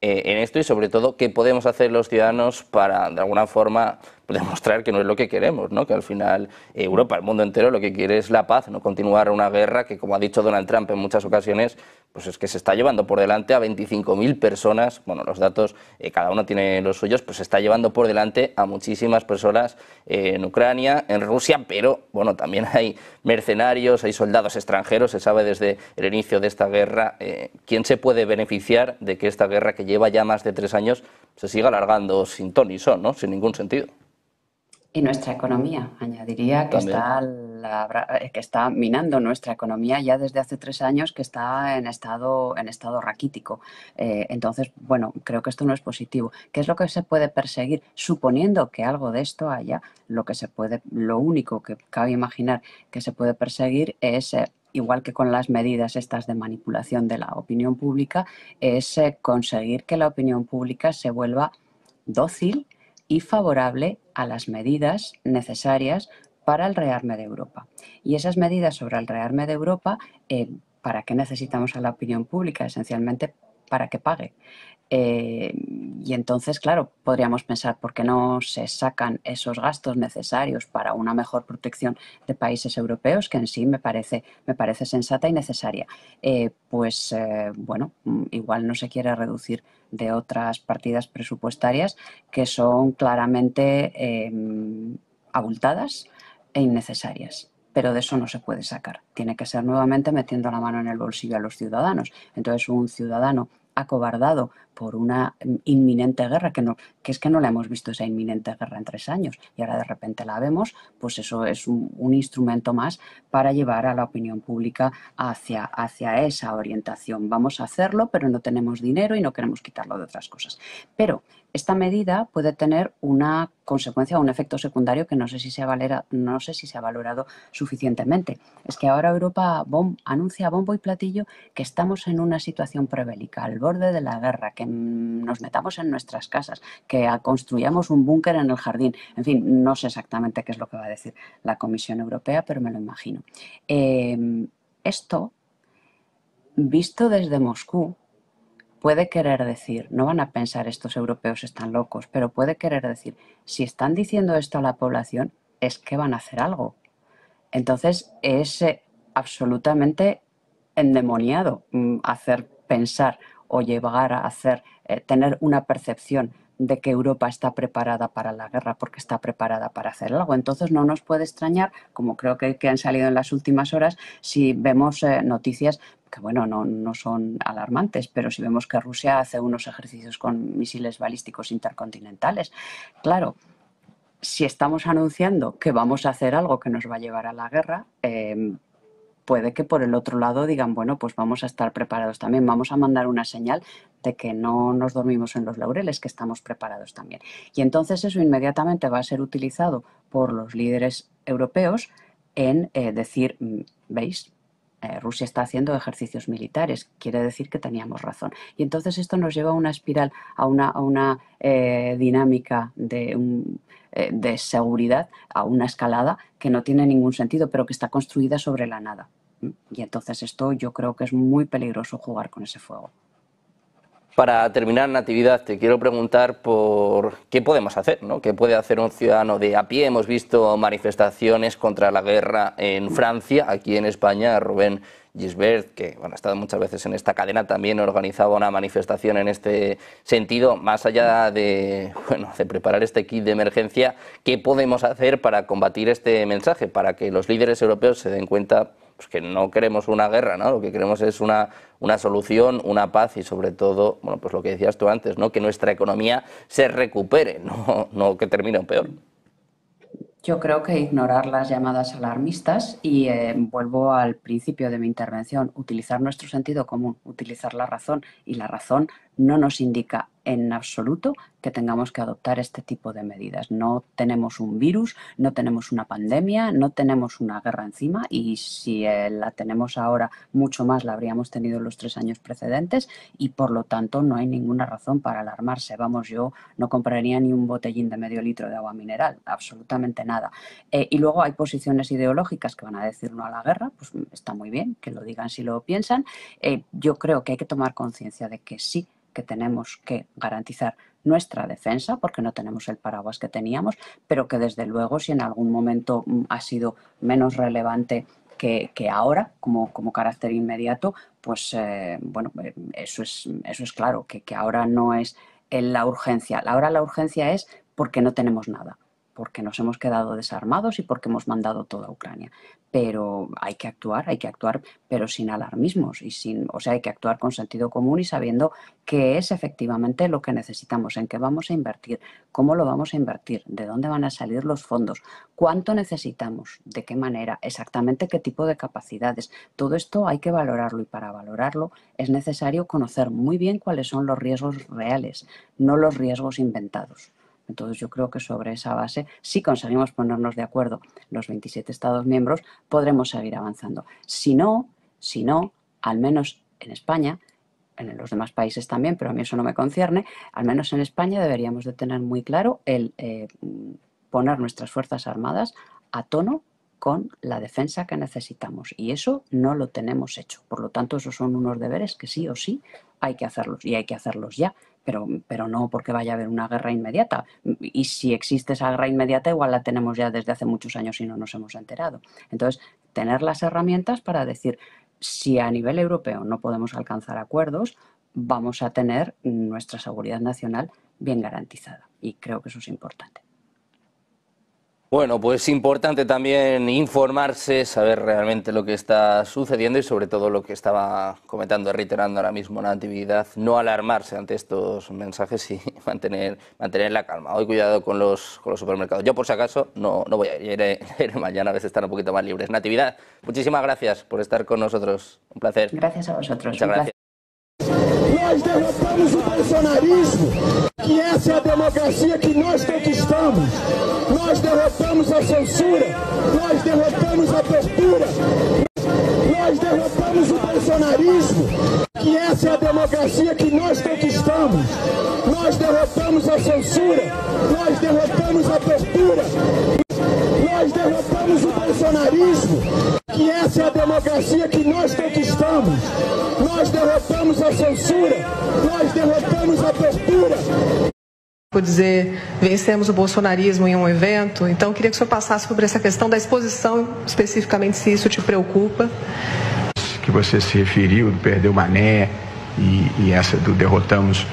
[SPEAKER 4] en esto? Y, sobre todo, ¿qué podemos hacer los ciudadanos para, de alguna forma, demostrar que no es lo que queremos, ¿no? Que al final Europa, el mundo entero, lo que quiere es la paz, no continuar una guerra que, como ha dicho Donald Trump en muchas ocasiones, pues es que se está llevando por delante a 25.000 personas. Bueno, los datos, cada uno tiene los suyos, pues se está llevando por delante a muchísimas personas en Ucrania, en Rusia, pero bueno, también hay mercenarios, hay soldados extranjeros. Se sabe desde el inicio de esta guerra quién se puede beneficiar de que esta guerra, que lleva ya más de 3 años, se siga alargando sin ton ni son, ¿no? Sin ningún sentido.
[SPEAKER 5] Y nuestra economía, añadiría que está minando nuestra economía ya desde hace 3 años, que está en estado raquítico. Entonces, bueno, creo que esto no es positivo. ¿Qué es lo que se puede perseguir? Suponiendo que algo de esto haya, lo único que cabe imaginar que se puede perseguir es igual que con las medidas estas de manipulación de la opinión pública, es conseguir que la opinión pública se vuelva dócil y favorable a las medidas necesarias para el rearme de Europa. Y esas medidas sobre el rearme de Europa, ¿para qué necesitamos a la opinión pública? Esencialmente para que pague. Y entonces, claro, podríamos pensar, ¿por qué no se sacan esos gastos necesarios para una mejor protección de países europeos? Que en sí me parece sensata y necesaria. Bueno, igual no se quiere reducir de otras partidas presupuestarias que son claramente abultadas e innecesarias. Pero de eso no se puede sacar. Tiene que ser nuevamente metiendo la mano en el bolsillo a los ciudadanos. Entonces, un ciudadano acobardado por una inminente guerra, que es que no la hemos visto, esa inminente guerra, en 3 años, y ahora de repente la vemos, pues eso es un instrumento más para llevar a la opinión pública hacia esa orientación. Vamos a hacerlo, pero no tenemos dinero y no queremos quitarlo de otras cosas. Pero esta medida puede tener una consecuencia o un efecto secundario que no sé si se ha valorado suficientemente. Es que ahora Europa anuncia a bombo y platillo que estamos en una situación prebélica, al borde de la guerra, que nos metamos en nuestras casas, que construyamos un búnker en el jardín. En fin, no sé exactamente qué es lo que va a decir la Comisión Europea, pero me lo imagino. Esto, visto desde Moscú, puede querer decir, no van a pensar estos europeos están locos, pero puede querer decir, si están diciendo esto a la población, es que van a hacer algo. Entonces es absolutamente endemoniado hacer pensar o llegar a tener una percepción de que Europa está preparada para la guerra porque está preparada para hacer algo. Entonces no nos puede extrañar, como creo que han salido en las últimas horas, si vemos noticias que, bueno, no son alarmantes, pero si vemos que Rusia hace unos ejercicios con misiles balísticos intercontinentales. Claro, si estamos anunciando que vamos a hacer algo que nos va a llevar a la guerra, puede que por el otro lado digan, bueno, pues vamos a estar preparados también, vamos a mandar una señal de que no nos dormimos en los laureles, que estamos preparados también. Y entonces eso inmediatamente va a ser utilizado por los líderes europeos en decir, ¿veis? Rusia está haciendo ejercicios militares, quiere decir que teníamos razón. Y entonces esto nos lleva a una espiral, a una dinámica de seguridad, a una escalada que no tiene ningún sentido, pero que está construida sobre la nada. Y entonces esto yo creo que es muy peligroso jugar con ese fuego.
[SPEAKER 4] Para terminar, Natividad, te quiero preguntar por qué podemos hacer, ¿no? ¿Qué puede hacer un ciudadano de a pie? Hemos visto manifestaciones contra la guerra en Francia, aquí en España, Rubén Gisbert, que bueno, ha estado muchas veces en esta cadena, también organizaba una manifestación en este sentido. Más allá de preparar este kit de emergencia, ¿qué podemos hacer para combatir este mensaje? Para que los líderes europeos se den cuenta pues, que no queremos una guerra, ¿no? Lo que queremos es una solución, una paz y sobre todo, bueno, pues lo que decías tú antes, ¿no? Que nuestra economía se recupere, no que termine peor.
[SPEAKER 5] Yo creo que ignorar las llamadas alarmistas y vuelvo al principio de mi intervención, utilizar nuestro sentido común, utilizar la razón, y la razón no nos indica en absoluto que tengamos que adoptar este tipo de medidas. No tenemos un virus, no tenemos una pandemia, no tenemos una guerra encima, y si la tenemos ahora, mucho más la habríamos tenido en los 3 años precedentes, y por lo tanto no hay ninguna razón para alarmarse. Vamos, yo no compraría ni un botellín de medio litro de agua mineral, absolutamente nada. Y luego hay posiciones ideológicas que van a decir no a la guerra, pues está muy bien que lo digan si lo piensan. Yo creo que hay que tomar conciencia de que sí, que tenemos que garantizar nuestra defensa porque no tenemos el paraguas que teníamos, pero que desde luego si en algún momento ha sido menos relevante que ahora como carácter inmediato, pues bueno, eso es claro, que ahora no es la urgencia. Ahora la urgencia es porque no tenemos nada, porque nos hemos quedado desarmados y porque hemos mandado todo a Ucrania. Pero hay que actuar, pero sin alarmismos, hay que actuar con sentido común y sabiendo qué es efectivamente lo que necesitamos, en qué vamos a invertir, cómo lo vamos a invertir, de dónde van a salir los fondos, cuánto necesitamos, de qué manera, exactamente qué tipo de capacidades. Todo esto hay que valorarlo, y para valorarlo es necesario conocer muy bien cuáles son los riesgos reales, no los riesgos inventados. Entonces yo creo que sobre esa base, si conseguimos ponernos de acuerdo los 27 Estados miembros, podremos seguir avanzando. Si no, al menos en España, en los demás países también, pero a mí eso no me concierne, al menos en España deberíamos de tener muy claro el poner nuestras Fuerzas Armadas a tono con la defensa que necesitamos, y eso no lo tenemos hecho. Por lo tanto, esos son unos deberes que sí o sí hay que hacerlos, y hay que hacerlos ya, pero no porque vaya a haber una guerra inmediata. Y si existe esa guerra inmediata, igual la tenemos ya desde hace muchos años y no nos hemos enterado. Entonces, tener las herramientas para decir, si a nivel europeo no podemos alcanzar acuerdos, vamos a tener nuestra seguridad nacional bien garantizada. Y creo que eso es importante.
[SPEAKER 4] Bueno, pues importante también informarse, saber realmente lo que está sucediendo y sobre todo lo que estaba comentando, reiterando ahora mismo Natividad, no alarmarse ante estos mensajes y mantener la calma. Hoy cuidado con los supermercados. Yo por si acaso no voy a ir, iré mañana, a veces están un poquito más libres. Natividad, muchísimas gracias por estar con nosotros, un placer.
[SPEAKER 5] Gracias a vosotros.
[SPEAKER 4] Muchas gracias.
[SPEAKER 14] Nós derrotamos o bolsonarismo, que essa é a democracia que nós conquistamos. Nós derrotamos a censura, nós derrotamos a tortura. Nós derrotamos o bolsonarismo, que essa é a democracia que nós conquistamos. Nós derrotamos a censura, nós derrotamos a tortura. Nós derrotamos o bolsonarismo, que essa é a democracia que nós conquistamos. Nós derrotamos a censura, nós derrotamos a tortura.
[SPEAKER 6] Vou dizer, vencemos o bolsonarismo em um evento, então queria que o senhor passasse sobre essa questão da exposição, especificamente se isso te preocupa.
[SPEAKER 7] Que você se referiu, do perdeu Mané e essa do derrotamos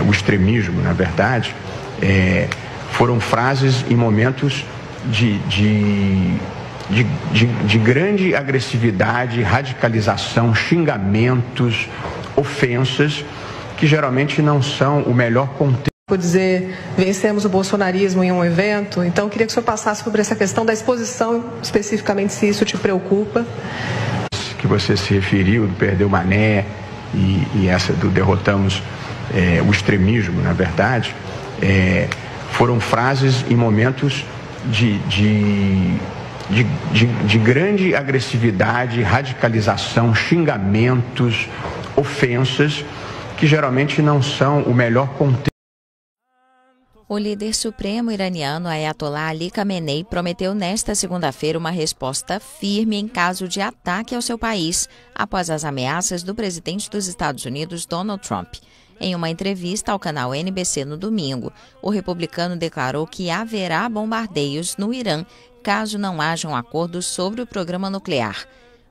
[SPEAKER 7] o extremismo, na verdade, foram frases em momentos de grande agressividade, radicalização, xingamentos, ofensas, que geralmente não são o melhor contexto.
[SPEAKER 6] Vou dizer, vencemos o bolsonarismo em um evento, então queria que o senhor passasse sobre essa questão da exposição, especificamente se isso te preocupa.
[SPEAKER 7] Que você se referiu, do perder o Mané e essa do derrotamos o extremismo, na verdade, foram frases em momentos de grande agressividade, radicalização, xingamentos, ofensas, que geralmente não são o melhor contexto.
[SPEAKER 8] O líder supremo iraniano Ayatollah Ali Khamenei prometeu nesta segunda-feira uma resposta firme em caso de ataque ao seu país, após as ameaças do presidente dos Estados Unidos, Donald Trump. Em uma entrevista ao canal NBC no domingo, o republicano declarou que haverá bombardeios no Irã caso não haja um acordo sobre o programa nuclear.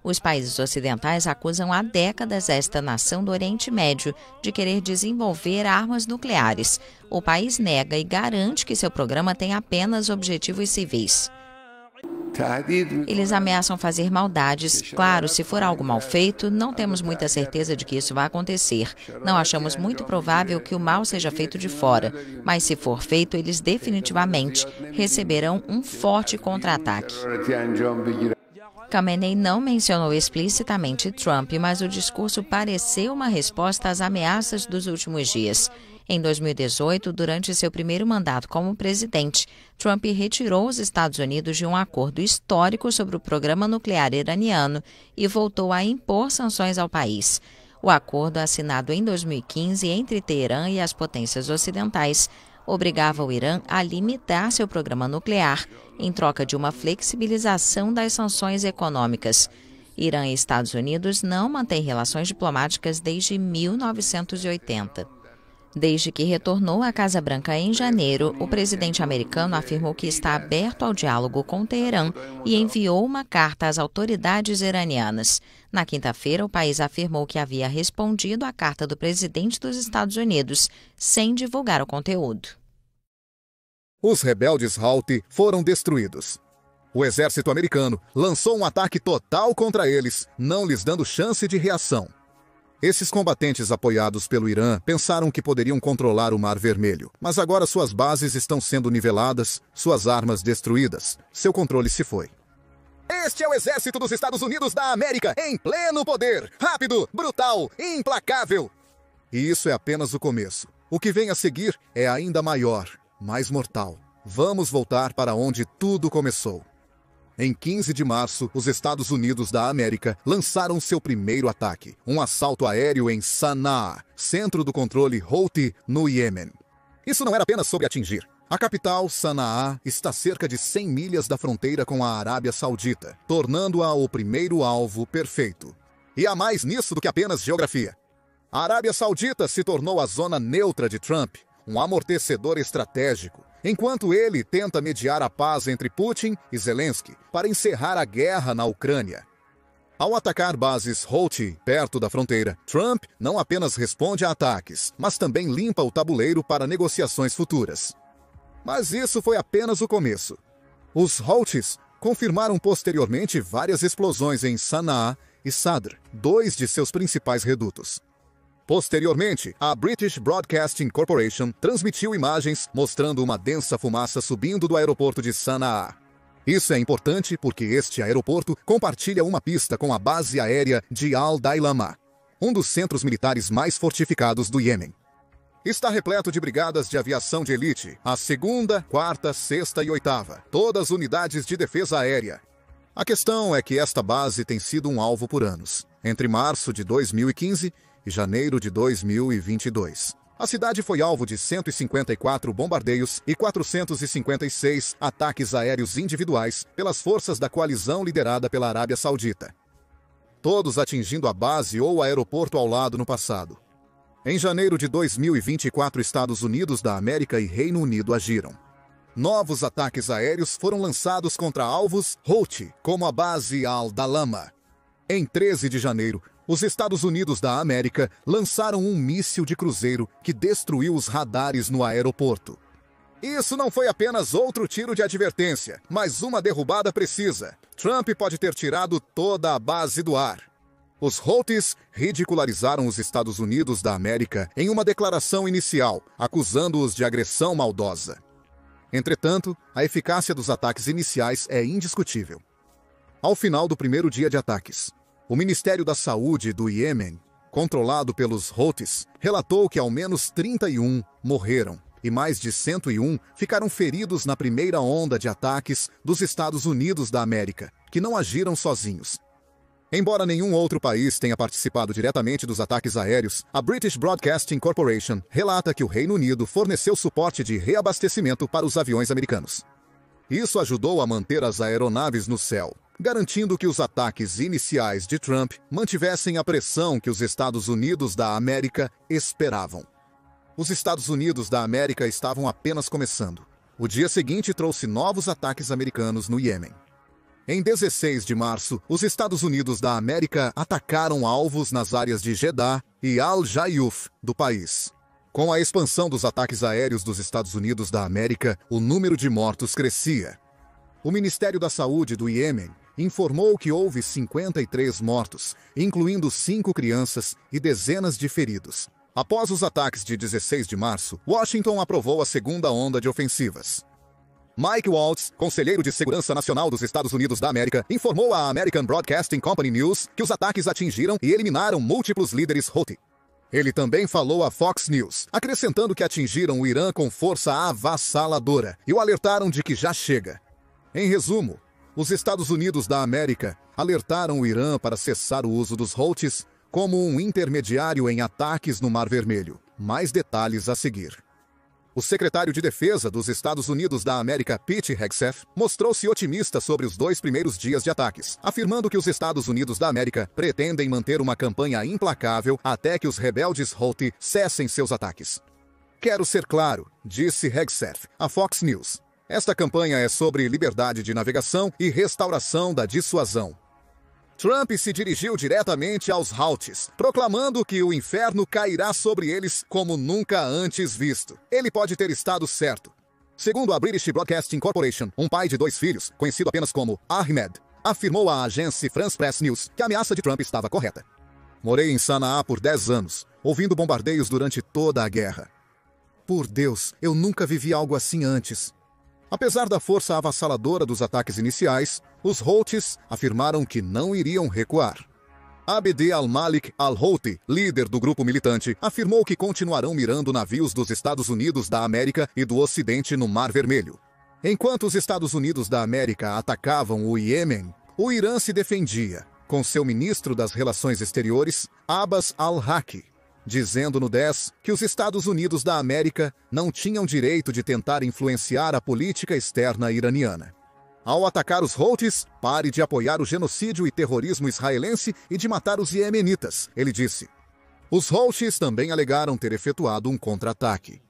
[SPEAKER 8] Os países ocidentais acusam há décadas esta nação do Oriente Médio de querer desenvolver armas nucleares. O país nega e garante que seu programa tem apenas objetivos civis. Eles ameaçam fazer maldades. Claro, se for algo mal feito, não temos muita certeza de que isso vai acontecer. Não achamos muito provável que o mal seja feito de fora. Mas se for feito, eles definitivamente receberão um forte contra-ataque. Khamenei não mencionou explicitamente Trump, mas o discurso pareceu uma resposta às ameaças dos últimos dias. Em 2018, durante seu primeiro mandato como presidente, Trump retirou os Estados Unidos de um acordo histórico sobre o programa nuclear iraniano e voltou a impor sanções ao país. O acordo, assinado em 2015 entre Teherã e as potências ocidentais, obrigava o Irã a limitar seu programa nuclear em troca de uma flexibilização das sanções econômicas. Irã e Estados Unidos não mantêm relações diplomáticas desde 1980. Desde que retornou à Casa Branca em janeiro, o presidente americano afirmou que está aberto ao diálogo com Teherã e enviou uma carta às autoridades iranianas. Na quinta-feira, o país afirmou que havia respondido à carta do presidente dos Estados Unidos, sem divulgar o conteúdo.
[SPEAKER 10] Os rebeldes Houthi foram destruídos. O exército americano lançou um ataque total contra eles, não lhes dando chance de reação. Esses combatentes apoiados pelo Irã pensaram que poderiam controlar o Mar Vermelho, mas agora suas bases estão sendo niveladas, suas armas destruídas, seu controle se foi. Este é o exército dos Estados Unidos da América, em pleno poder, rápido, brutal, implacável. E isso é apenas o começo. O que vem a seguir é ainda maior, mais mortal. Vamos voltar para onde tudo começou. Em 15 de março, os Estados Unidos da América lançaram seu primeiro ataque, um assalto aéreo em Sanaa, centro do controle Houthi no Iêmen. Isso não era apenas sobre atingir. A capital, Sanaa, está a cerca de 100 milhas da fronteira com a Arábia Saudita, tornando-a o primeiro alvo perfeito. E há mais nisso do que apenas geografia. A Arábia Saudita se tornou a zona neutra de Trump, um amortecedor estratégico, enquanto ele tenta mediar a paz entre Putin e Zelensky para encerrar a guerra na Ucrânia. Ao atacar bases Houthi perto da fronteira, Trump não apenas responde a ataques, mas também limpa o tabuleiro para negociações futuras. Mas isso foi apenas o começo. Os Houthis confirmaram posteriormente várias explosões em Sanaa e Sadr, dois de seus principais redutos. Posteriormente, a British Broadcasting Corporation transmitiu imagens mostrando uma densa fumaça subindo do aeroporto de Sanaa. Isso é importante porque este aeroporto compartilha uma pista com a base aérea de Al-Dailama, um dos centros militares mais fortificados do Iêmen. Está repleto de brigadas de aviação de elite, a 2ª, 4ª, 6ª e 8ª, todas unidades de defesa aérea. A questão é que esta base tem sido um alvo por anos, entre março de 2015 e janeiro de 2022. A cidade foi alvo de 154 bombardeios e 456 ataques aéreos individuais pelas forças da coalizão liderada pela Arábia Saudita, todos atingindo a base ou o aeroporto ao lado no passado. Em janeiro de 2024, Estados Unidos da América e Reino Unido agiram. Novos ataques aéreos foram lançados contra alvos Houthi, como a base Al-Dalama. Em 13 de janeiro, Os Estados Unidos da América lançaram um míssil de cruzeiro que destruiu os radares no aeroporto. Isso não foi apenas outro tiro de advertência, mas uma derrubada precisa. Trump pode ter tirado toda a base do ar. Os Houthis ridicularizaram os Estados Unidos da América em uma declaração inicial, acusando-os de agressão maldosa. Entretanto, a eficácia dos ataques iniciais é indiscutível. Ao final do primeiro dia de ataques, o Ministério da Saúde do Iêmen, controlado pelos Houthis, relatou que ao menos 31 morreram e mais de 101 ficaram feridos na primeira onda de ataques dos Estados Unidos da América, que não agiram sozinhos. Embora nenhum outro país tenha participado diretamente dos ataques aéreos, a British Broadcasting Corporation relata que o Reino Unido forneceu suporte de reabastecimento para os aviões americanos. Isso ajudou a manter as aeronaves no céu, garantindo que os ataques iniciais de Trump mantivessem a pressão que os Estados Unidos da América esperavam. Os Estados Unidos da América estavam apenas começando. O dia seguinte trouxe novos ataques americanos no Iêmen. Em 16 de março, os Estados Unidos da América atacaram alvos nas áreas de Jeddah e Al-Jayuf do país. Com a expansão dos ataques aéreos dos Estados Unidos da América, o número de mortos crescia. O Ministério da Saúde do Iêmen informou que houve 53 mortos, incluindo 5 crianças e dezenas de feridos. Após os ataques de 16 de março, Washington aprovou a segunda onda de ofensivas. Mike Waltz, conselheiro de Segurança Nacional dos Estados Unidos da América, informou à American Broadcasting Company News que os ataques atingiram e eliminaram múltiplos líderes Houthi. Ele também falou à Fox News, acrescentando que atingiram o Irã com força avassaladora e o alertaram de que já chega. Em resumo, os Estados Unidos da América alertaram o Irã para cessar o uso dos Houthis como um intermediário em ataques no Mar Vermelho. Mais detalhes a seguir. O secretário de Defesa dos Estados Unidos da América, Pete Hegseth, mostrou-se otimista sobre os 2 primeiros dias de ataques, afirmando que os Estados Unidos da América pretendem manter uma campanha implacável até que os rebeldes Houthi cessem seus ataques. Quero ser claro, disse Hegseth à Fox News. Esta campanha é sobre liberdade de navegação e restauração da dissuasão. Trump se dirigiu diretamente aos Houthis, proclamando que o inferno cairá sobre eles como nunca antes visto. Ele pode ter estado certo. Segundo a British Broadcasting Corporation, um pai de 2 filhos, conhecido apenas como Ahmed, afirmou à agência France Press News que a ameaça de Trump estava correta. Morei em Sanaa por 10 anos, ouvindo bombardeios durante toda a guerra. Por Deus, eu nunca vivi algo assim antes. Apesar da força avassaladora dos ataques iniciais, os Houthis afirmaram que não iriam recuar. Abd al-Malik al-Houthi, líder do grupo militante, afirmou que continuarão mirando navios dos Estados Unidos da América e do Ocidente no Mar Vermelho. Enquanto os Estados Unidos da América atacavam o Iêmen, o Irã se defendia, com seu ministro das Relações Exteriores, Abbas al-Haki, dizendo no 10 que os Estados Unidos da América não tinham direito de tentar influenciar a política externa iraniana. Ao atacar os Houthis, pare de apoiar o genocídio e terrorismo israelense e de matar os iemenitas, ele disse. Os Houthis também alegaram ter efetuado um contra-ataque.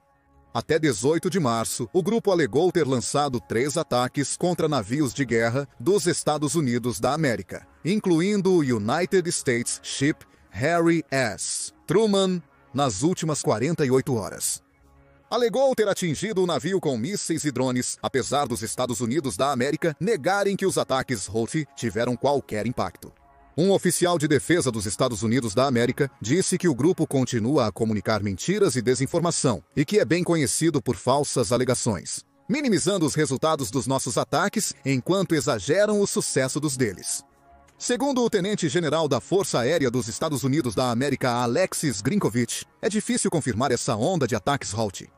[SPEAKER 10] Até 18 de março, o grupo alegou ter lançado 3 ataques contra navios de guerra dos Estados Unidos da América, incluindo o United States Ship Harry S. Truman nas últimas 48 horas. Alegou ter atingido o navio com mísseis e drones, apesar dos Estados Unidos da América negarem que os ataques Houthi tiveram qualquer impacto. Um oficial de defesa dos Estados Unidos da América disse que o grupo continua a comunicar mentiras e desinformação e que é bem conhecido por falsas alegações, minimizando os resultados dos nossos ataques enquanto exageram o sucesso dos deles. Segundo o tenente-general da Força Aérea dos Estados Unidos da América, Alexis Grinkovich, é difícil confirmar essa onda de ataques Houthi.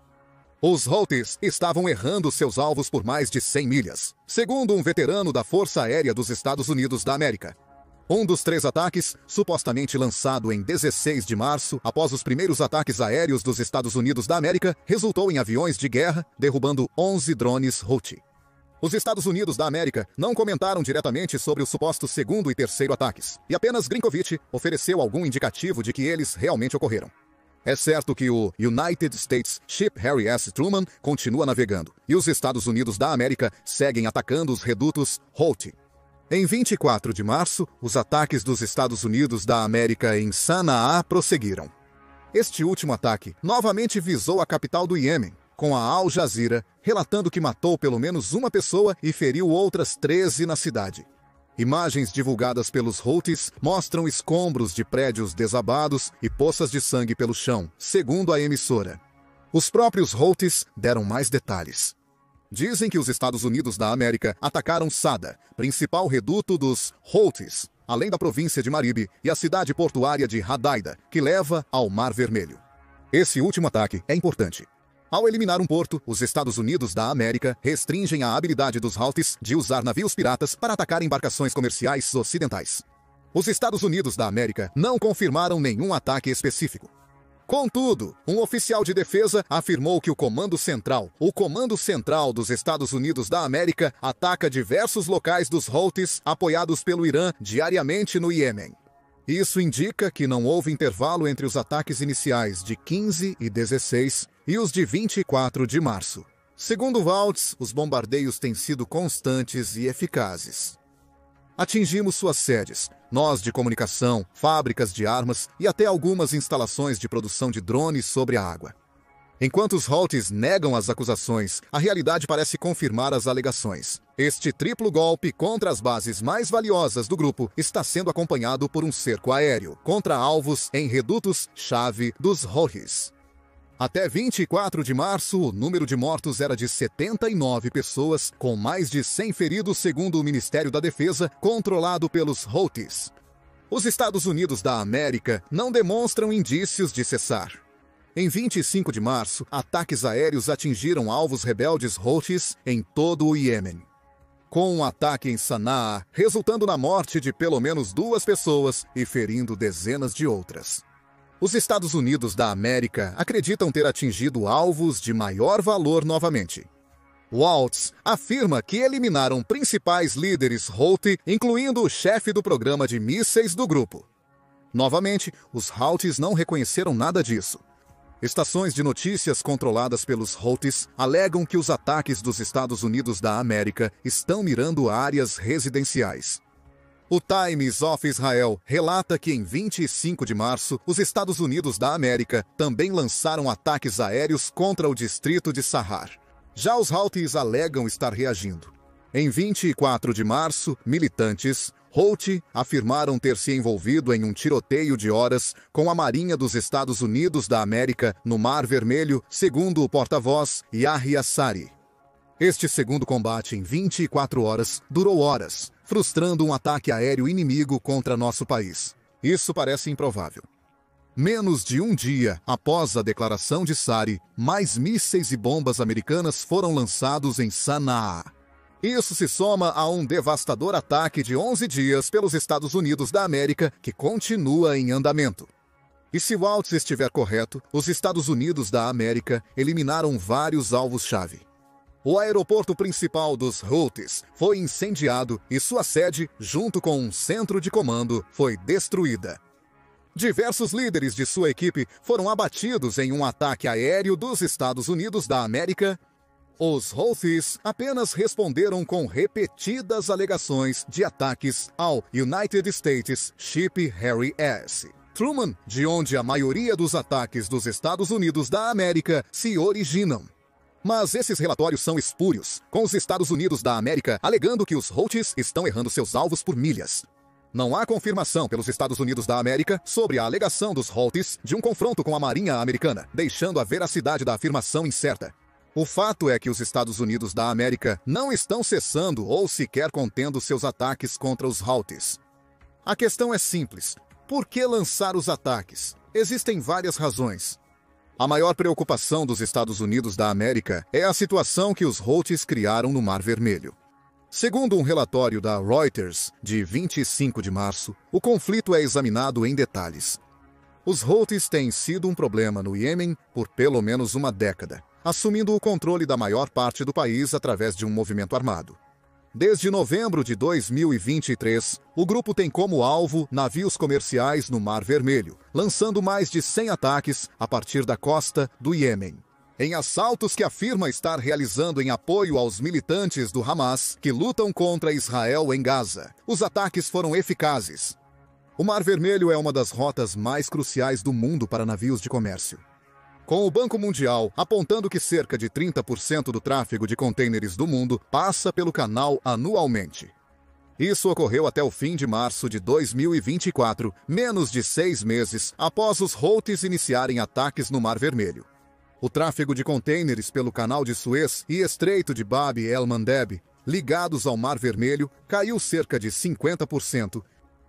[SPEAKER 10] Os Houthis estavam errando seus alvos por mais de 100 milhas, segundo um veterano da Força Aérea dos Estados Unidos da América. Um dos 3 ataques, supostamente lançado em 16 de março, após os primeiros ataques aéreos dos Estados Unidos da América, resultou em aviões de guerra, derrubando 11 drones Houthi. Os Estados Unidos da América não comentaram diretamente sobre os supostos segundo e terceiro ataques, e apenas Grinkovich ofereceu algum indicativo de que eles realmente ocorreram. É certo que o United States Ship Harry S. Truman continua navegando, e os Estados Unidos da América seguem atacando os redutos Houthi. Em 24 de março, os ataques dos Estados Unidos da América em Sanaa prosseguiram. Este último ataque novamente visou a capital do Iêmen, com a Al Jazeera relatando que matou pelo menos uma pessoa e feriu outras 13 na cidade. Imagens divulgadas pelos Houthis mostram escombros de prédios desabados e poças de sangue pelo chão, segundo a emissora. Os próprios Houthis deram mais detalhes. Dizem que os Estados Unidos da América atacaram Sada, principal reduto dos Houthis, além da província de Marib e a cidade portuária de Hadaida, que leva ao Mar Vermelho. Esse último ataque é importante. Ao eliminar um porto, os Estados Unidos da América restringem a habilidade dos Houthis de usar navios piratas para atacar embarcações comerciais ocidentais. Os Estados Unidos da América não confirmaram nenhum ataque específico. Contudo, um oficial de defesa afirmou que o Comando Central dos Estados Unidos da América, ataca diversos locais dos Houthis apoiados pelo Irã diariamente no Iêmen. Isso indica que não houve intervalo entre os ataques iniciais de 15 e 16 e os de 24 de março. Segundo Waltz, os bombardeios têm sido constantes e eficazes. Atingimos suas sedes, nós de comunicação, fábricas de armas e até algumas instalações de produção de drones sobre a água. Enquanto os Houthis negam as acusações, a realidade parece confirmar as alegações. Este triplo golpe contra as bases mais valiosas do grupo está sendo acompanhado por um cerco aéreo contra alvos em redutos-chave dos Houthis. Até 24 de março, o número de mortos era de 79 pessoas, com mais de 100 feridos segundo o Ministério da Defesa, controlado pelos Houthis. Os Estados Unidos da América não demonstram indícios de cessar. Em 25 de março, ataques aéreos atingiram alvos rebeldes Houthis em todo o Iêmen, com um ataque em Sanaa, resultando na morte de pelo menos 2 pessoas e ferindo dezenas de outras. Os Estados Unidos da América acreditam ter atingido alvos de maior valor novamente. Waltz afirma que eliminaram principais líderes Houthi, incluindo o chefe do programa de mísseis do grupo. Novamente, os Houthis não reconheceram nada disso. Estações de notícias controladas pelos Houthis alegam que os ataques dos Estados Unidos da América estão mirando áreas residenciais. O Times of Israel relata que em 25 de março, os Estados Unidos da América também lançaram ataques aéreos contra o distrito de Sahar. Já os Houthis alegam estar reagindo. Em 24 de março, militantes Houthi afirmaram ter se envolvido em um tiroteio de horas com a Marinha dos Estados Unidos da América no Mar Vermelho, segundo o porta-voz Yahya Sari. Este segundo combate em 24 horas durou horas, frustrando um ataque aéreo inimigo contra nosso país. Isso parece improvável. Menos de um dia após a declaração de Sari, mais mísseis e bombas americanas foram lançados em Sanaa. Isso se soma a um devastador ataque de 11 dias pelos Estados Unidos da América, que continua em andamento. E se Waltz estiver correto, os Estados Unidos da América eliminaram vários alvos-chave. O aeroporto principal dos Houthis foi incendiado e sua sede, junto com um centro de comando, foi destruída. Diversos líderes de sua equipe foram abatidos em um ataque aéreo dos Estados Unidos da América. Os Houthis apenas responderam com repetidas alegações de ataques ao United States Ship Harry S. Truman, de onde a maioria dos ataques dos Estados Unidos da América se originam. Mas esses relatórios são espúrios, com os Estados Unidos da América alegando que os Houthis estão errando seus alvos por milhas. Não há confirmação pelos Estados Unidos da América sobre a alegação dos Houthis de um confronto com a Marinha americana, deixando a veracidade da afirmação incerta. O fato é que os Estados Unidos da América não estão cessando ou sequer contendo seus ataques contra os Houthis. A questão é simples. Por que lançar os ataques? Existem várias razões. A maior preocupação dos Estados Unidos da América é a situação que os Houthis criaram no Mar Vermelho. Segundo um relatório da Reuters, de 25 de março, o conflito é examinado em detalhes. Os Houthis têm sido um problema no Iêmen por pelo menos uma década, assumindo o controle da maior parte do país através de um movimento armado. Desde novembro de 2023, o grupo tem como alvo navios comerciais no Mar Vermelho, lançando mais de 100 ataques a partir da costa do Iêmen. em assaltos que afirma estar realizando em apoio aos militantes do Hamas que lutam contra Israel em Gaza. Os ataques foram eficazes. O Mar Vermelho é uma das rotas mais cruciais do mundo para navios de comércio. Com o Banco Mundial apontando que cerca de 30% do tráfego de contêineres do mundo passa pelo canal anualmente. Isso ocorreu até o fim de março de 2024, menos de 6 meses após os Houthis iniciarem ataques no Mar Vermelho. O tráfego de contêineres pelo Canal de Suez e Estreito de Bab el-Mandeb, ligados ao Mar Vermelho, caiu cerca de 50%.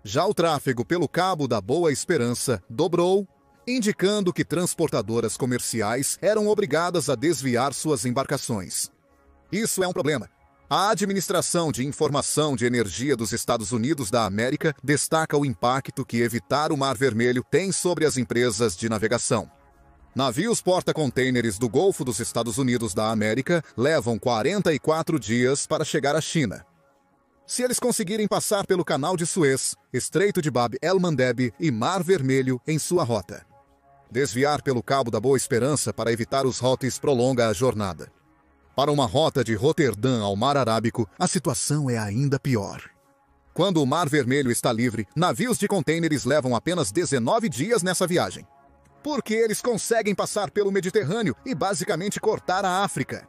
[SPEAKER 10] Já o tráfego pelo Cabo da Boa Esperança dobrou, indicando que transportadoras comerciais eram obrigadas a desviar suas embarcações. Isso é um problema. A Administração de Informação de Energia dos Estados Unidos da América destaca o impacto que evitar o Mar Vermelho tem sobre as empresas de navegação. Navios porta-contêineres do Golfo dos Estados Unidos da América levam 44 dias para chegar à China. Se eles conseguirem passar pelo Canal de Suez, Estreito de Bab el-Mandeb e Mar Vermelho em sua rota. Desviar pelo Cabo da Boa Esperança para evitar os Houthis prolonga a jornada. Para uma rota de Roterdã ao Mar Arábico, a situação é ainda pior. Quando o Mar Vermelho está livre, navios de contêineres levam apenas 19 dias nessa viagem. Porque eles conseguem passar pelo Mediterrâneo e basicamente cortar a África.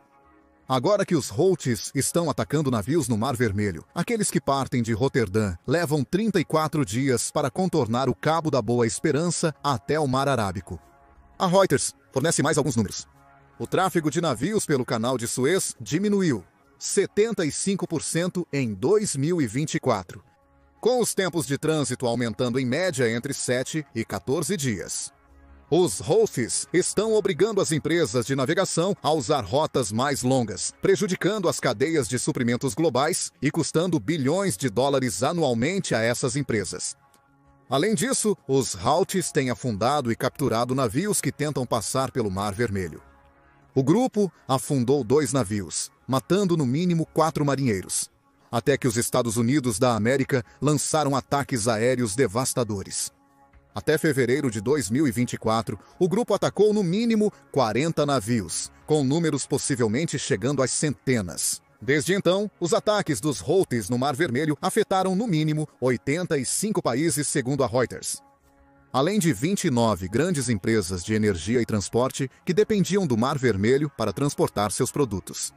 [SPEAKER 10] Agora que os Houthis estão atacando navios no Mar Vermelho, aqueles que partem de Roterdã levam 34 dias para contornar o Cabo da Boa Esperança até o Mar Arábico. A Reuters fornece mais alguns números. O tráfego de navios pelo Canal de Suez diminuiu 75% em 2024, com os tempos de trânsito aumentando em média entre 7 e 14 dias. Os Houthis estão obrigando as empresas de navegação a usar rotas mais longas, prejudicando as cadeias de suprimentos globais e custando bilhões de dólares anualmente a essas empresas. Além disso, os Houthis têm afundado e capturado navios que tentam passar pelo Mar Vermelho. O grupo afundou 2 navios, matando no mínimo 4 marinheiros, até que os Estados Unidos da América lançaram ataques aéreos devastadores. Até fevereiro de 2024, o grupo atacou no mínimo 40 navios, com números possivelmente chegando às centenas. Desde então, os ataques dos Houthis no Mar Vermelho afetaram no mínimo 85 países, segundo a Reuters. Além de 29 grandes empresas de energia e transporte que dependiam do Mar Vermelho para transportar seus produtos.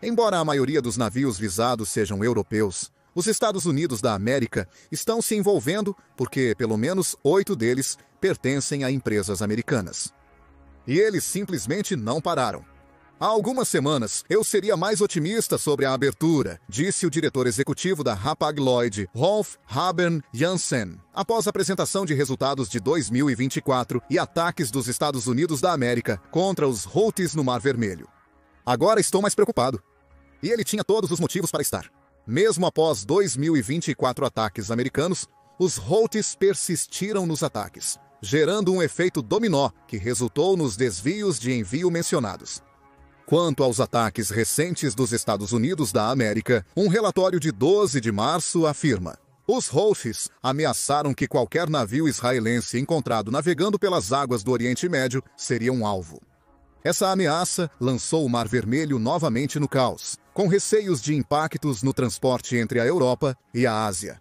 [SPEAKER 10] Embora a maioria dos navios visados sejam europeus, os Estados Unidos da América estão se envolvendo porque pelo menos 8 deles pertencem a empresas americanas. E eles simplesmente não pararam. Há algumas semanas, eu seria mais otimista sobre a abertura, disse o diretor executivo da Hapag-Lloyd, Rolf Habern Jansen, após a apresentação de resultados de 2024 e ataques dos Estados Unidos da América contra os Houthis no Mar Vermelho. Agora estou mais preocupado. E ele tinha todos os motivos para estar. Mesmo após 2024 ataques americanos, os Houthis persistiram nos ataques, gerando um efeito dominó que resultou nos desvios de envio mencionados. Quanto aos ataques recentes dos Estados Unidos da América, um relatório de 12 de março afirma: os Houthis ameaçaram que qualquer navio israelense encontrado navegando pelas águas do Oriente Médio seria um alvo. Essa ameaça lançou o Mar Vermelho novamente no caos, com receios de impactos no transporte entre a Europa e a Ásia.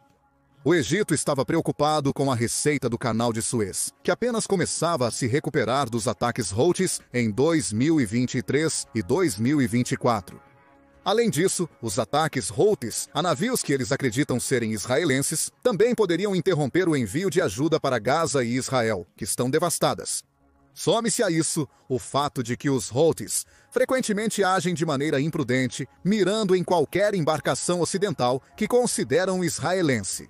[SPEAKER 10] O Egito estava preocupado com a receita do Canal de Suez, que apenas começava a se recuperar dos ataques Houthis em 2023 e 2024. Além disso, os ataques Houthis a navios que eles acreditam serem israelenses também poderiam interromper o envio de ajuda para Gaza e Israel, que estão devastadas. Some-se a isso o fato de que os Houthis frequentemente agem de maneira imprudente, mirando em qualquer embarcação ocidental que consideram israelense.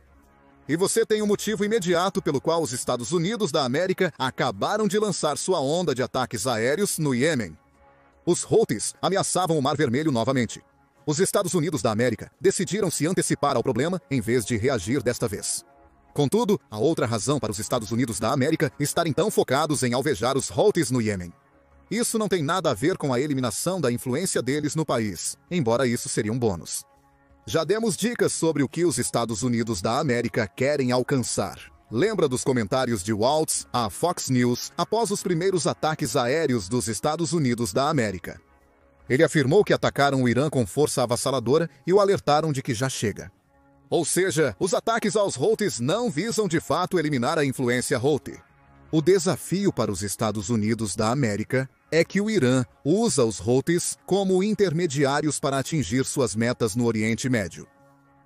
[SPEAKER 10] E você tem um motivo imediato pelo qual os Estados Unidos da América acabaram de lançar sua onda de ataques aéreos no Iêmen. Os Houthis ameaçavam o Mar Vermelho novamente. Os Estados Unidos da América decidiram se antecipar ao problema em vez de reagir desta vez. Contudo, há outra razão para os Estados Unidos da América estarem tão focados em alvejar os Houthis no Iêmen. Isso não tem nada a ver com a eliminação da influência deles no país, embora isso seria um bônus. Já demos dicas sobre o que os Estados Unidos da América querem alcançar. Lembra dos comentários de Waltz à Fox News após os primeiros ataques aéreos dos Estados Unidos da América? Ele afirmou que atacaram o Irã com força avassaladora e o alertaram de que já chega. Ou seja, os ataques aos Houthis não visam de fato eliminar a influência Houthi. O desafio para os Estados Unidos da América é que o Irã usa os Houthis como intermediários para atingir suas metas no Oriente Médio.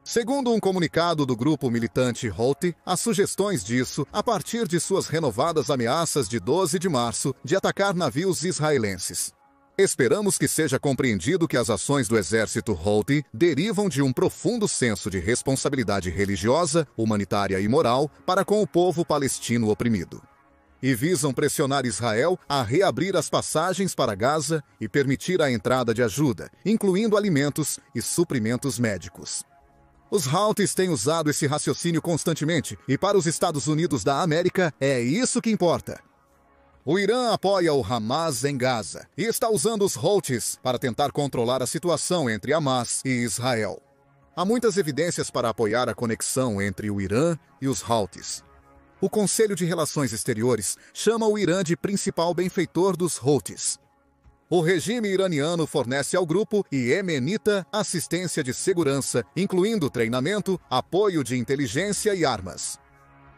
[SPEAKER 10] Segundo um comunicado do grupo militante Houthi, as sugestões disso a partir de suas renovadas ameaças de 12 de março de atacar navios israelenses. Esperamos que seja compreendido que as ações do exército Houthi derivam de um profundo senso de responsabilidade religiosa, humanitária e moral para com o povo palestino oprimido. E visam pressionar Israel a reabrir as passagens para Gaza e permitir a entrada de ajuda, incluindo alimentos e suprimentos médicos. Os Houthis têm usado esse raciocínio constantemente, e para os Estados Unidos da América é isso que importa. O Irã apoia o Hamas em Gaza e está usando os Houthis para tentar controlar a situação entre Hamas e Israel. Há muitas evidências para apoiar a conexão entre o Irã e os Houthis. O Conselho de Relações Exteriores chama o Irã de principal benfeitor dos Houthis. O regime iraniano fornece ao grupo iemenita assistência de segurança, incluindo treinamento, apoio de inteligência e armas.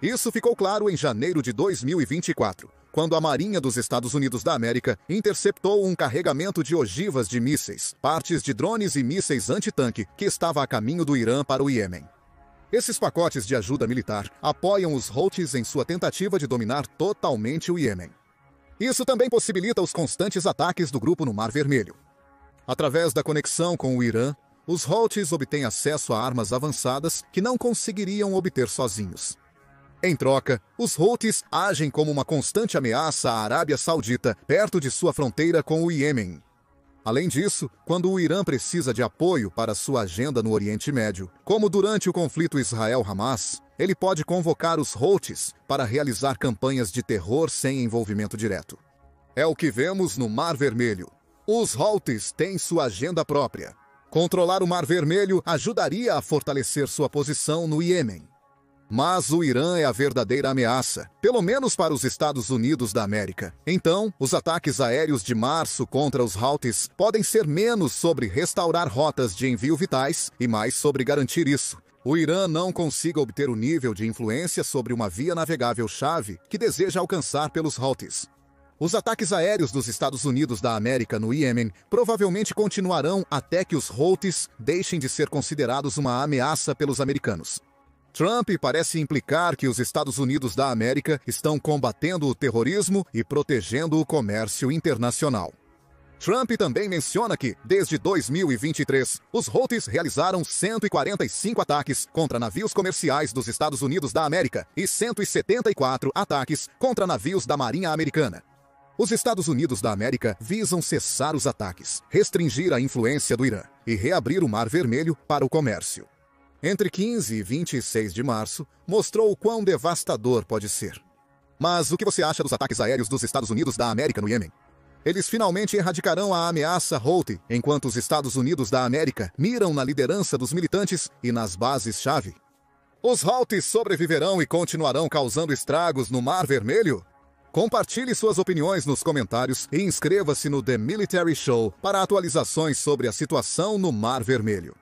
[SPEAKER 10] Isso ficou claro em janeiro de 2024, quando a Marinha dos Estados Unidos da América interceptou um carregamento de ogivas de mísseis, partes de drones e mísseis antitanque que estava a caminho do Irã para o Iêmen. Esses pacotes de ajuda militar apoiam os Houthis em sua tentativa de dominar totalmente o Iêmen. Isso também possibilita os constantes ataques do grupo no Mar Vermelho. Através da conexão com o Irã, os Houthis obtêm acesso a armas avançadas que não conseguiriam obter sozinhos. Em troca, os Houthis agem como uma constante ameaça à Arábia Saudita, perto de sua fronteira com o Iêmen. Além disso, quando o Irã precisa de apoio para sua agenda no Oriente Médio, como durante o conflito Israel-Hamas, ele pode convocar os Houthis para realizar campanhas de terror sem envolvimento direto. É o que vemos no Mar Vermelho. Os Houthis têm sua agenda própria. Controlar o Mar Vermelho ajudaria a fortalecer sua posição no Iêmen. Mas o Irã é a verdadeira ameaça, pelo menos para os Estados Unidos da América. Então, os ataques aéreos de março contra os Houthis podem ser menos sobre restaurar rotas de envio vitais e mais sobre garantir isso. O Irã não consiga obter o nível de influência sobre uma via navegável-chave que deseja alcançar pelos Houthis. Os ataques aéreos dos Estados Unidos da América no Iêmen provavelmente continuarão até que os Houthis deixem de ser considerados uma ameaça pelos americanos. Trump parece implicar que os Estados Unidos da América estão combatendo o terrorismo e protegendo o comércio internacional. Trump também menciona que, desde 2023, os Houthis realizaram 145 ataques contra navios comerciais dos Estados Unidos da América e 174 ataques contra navios da Marinha Americana. Os Estados Unidos da América visam cessar os ataques, restringir a influência do Irã e reabrir o Mar Vermelho para o comércio. Entre 15 e 26 de março, mostrou o quão devastador pode ser. Mas o que você acha dos ataques aéreos dos Estados Unidos da América no Iêmen? Eles finalmente erradicarão a ameaça Houthi, enquanto os Estados Unidos da América miram na liderança dos militantes e nas bases-chave. Os Houthis sobreviverão e continuarão causando estragos no Mar Vermelho? Compartilhe suas opiniões nos comentários e inscreva-se no The Military Show para atualizações sobre a situação no Mar Vermelho.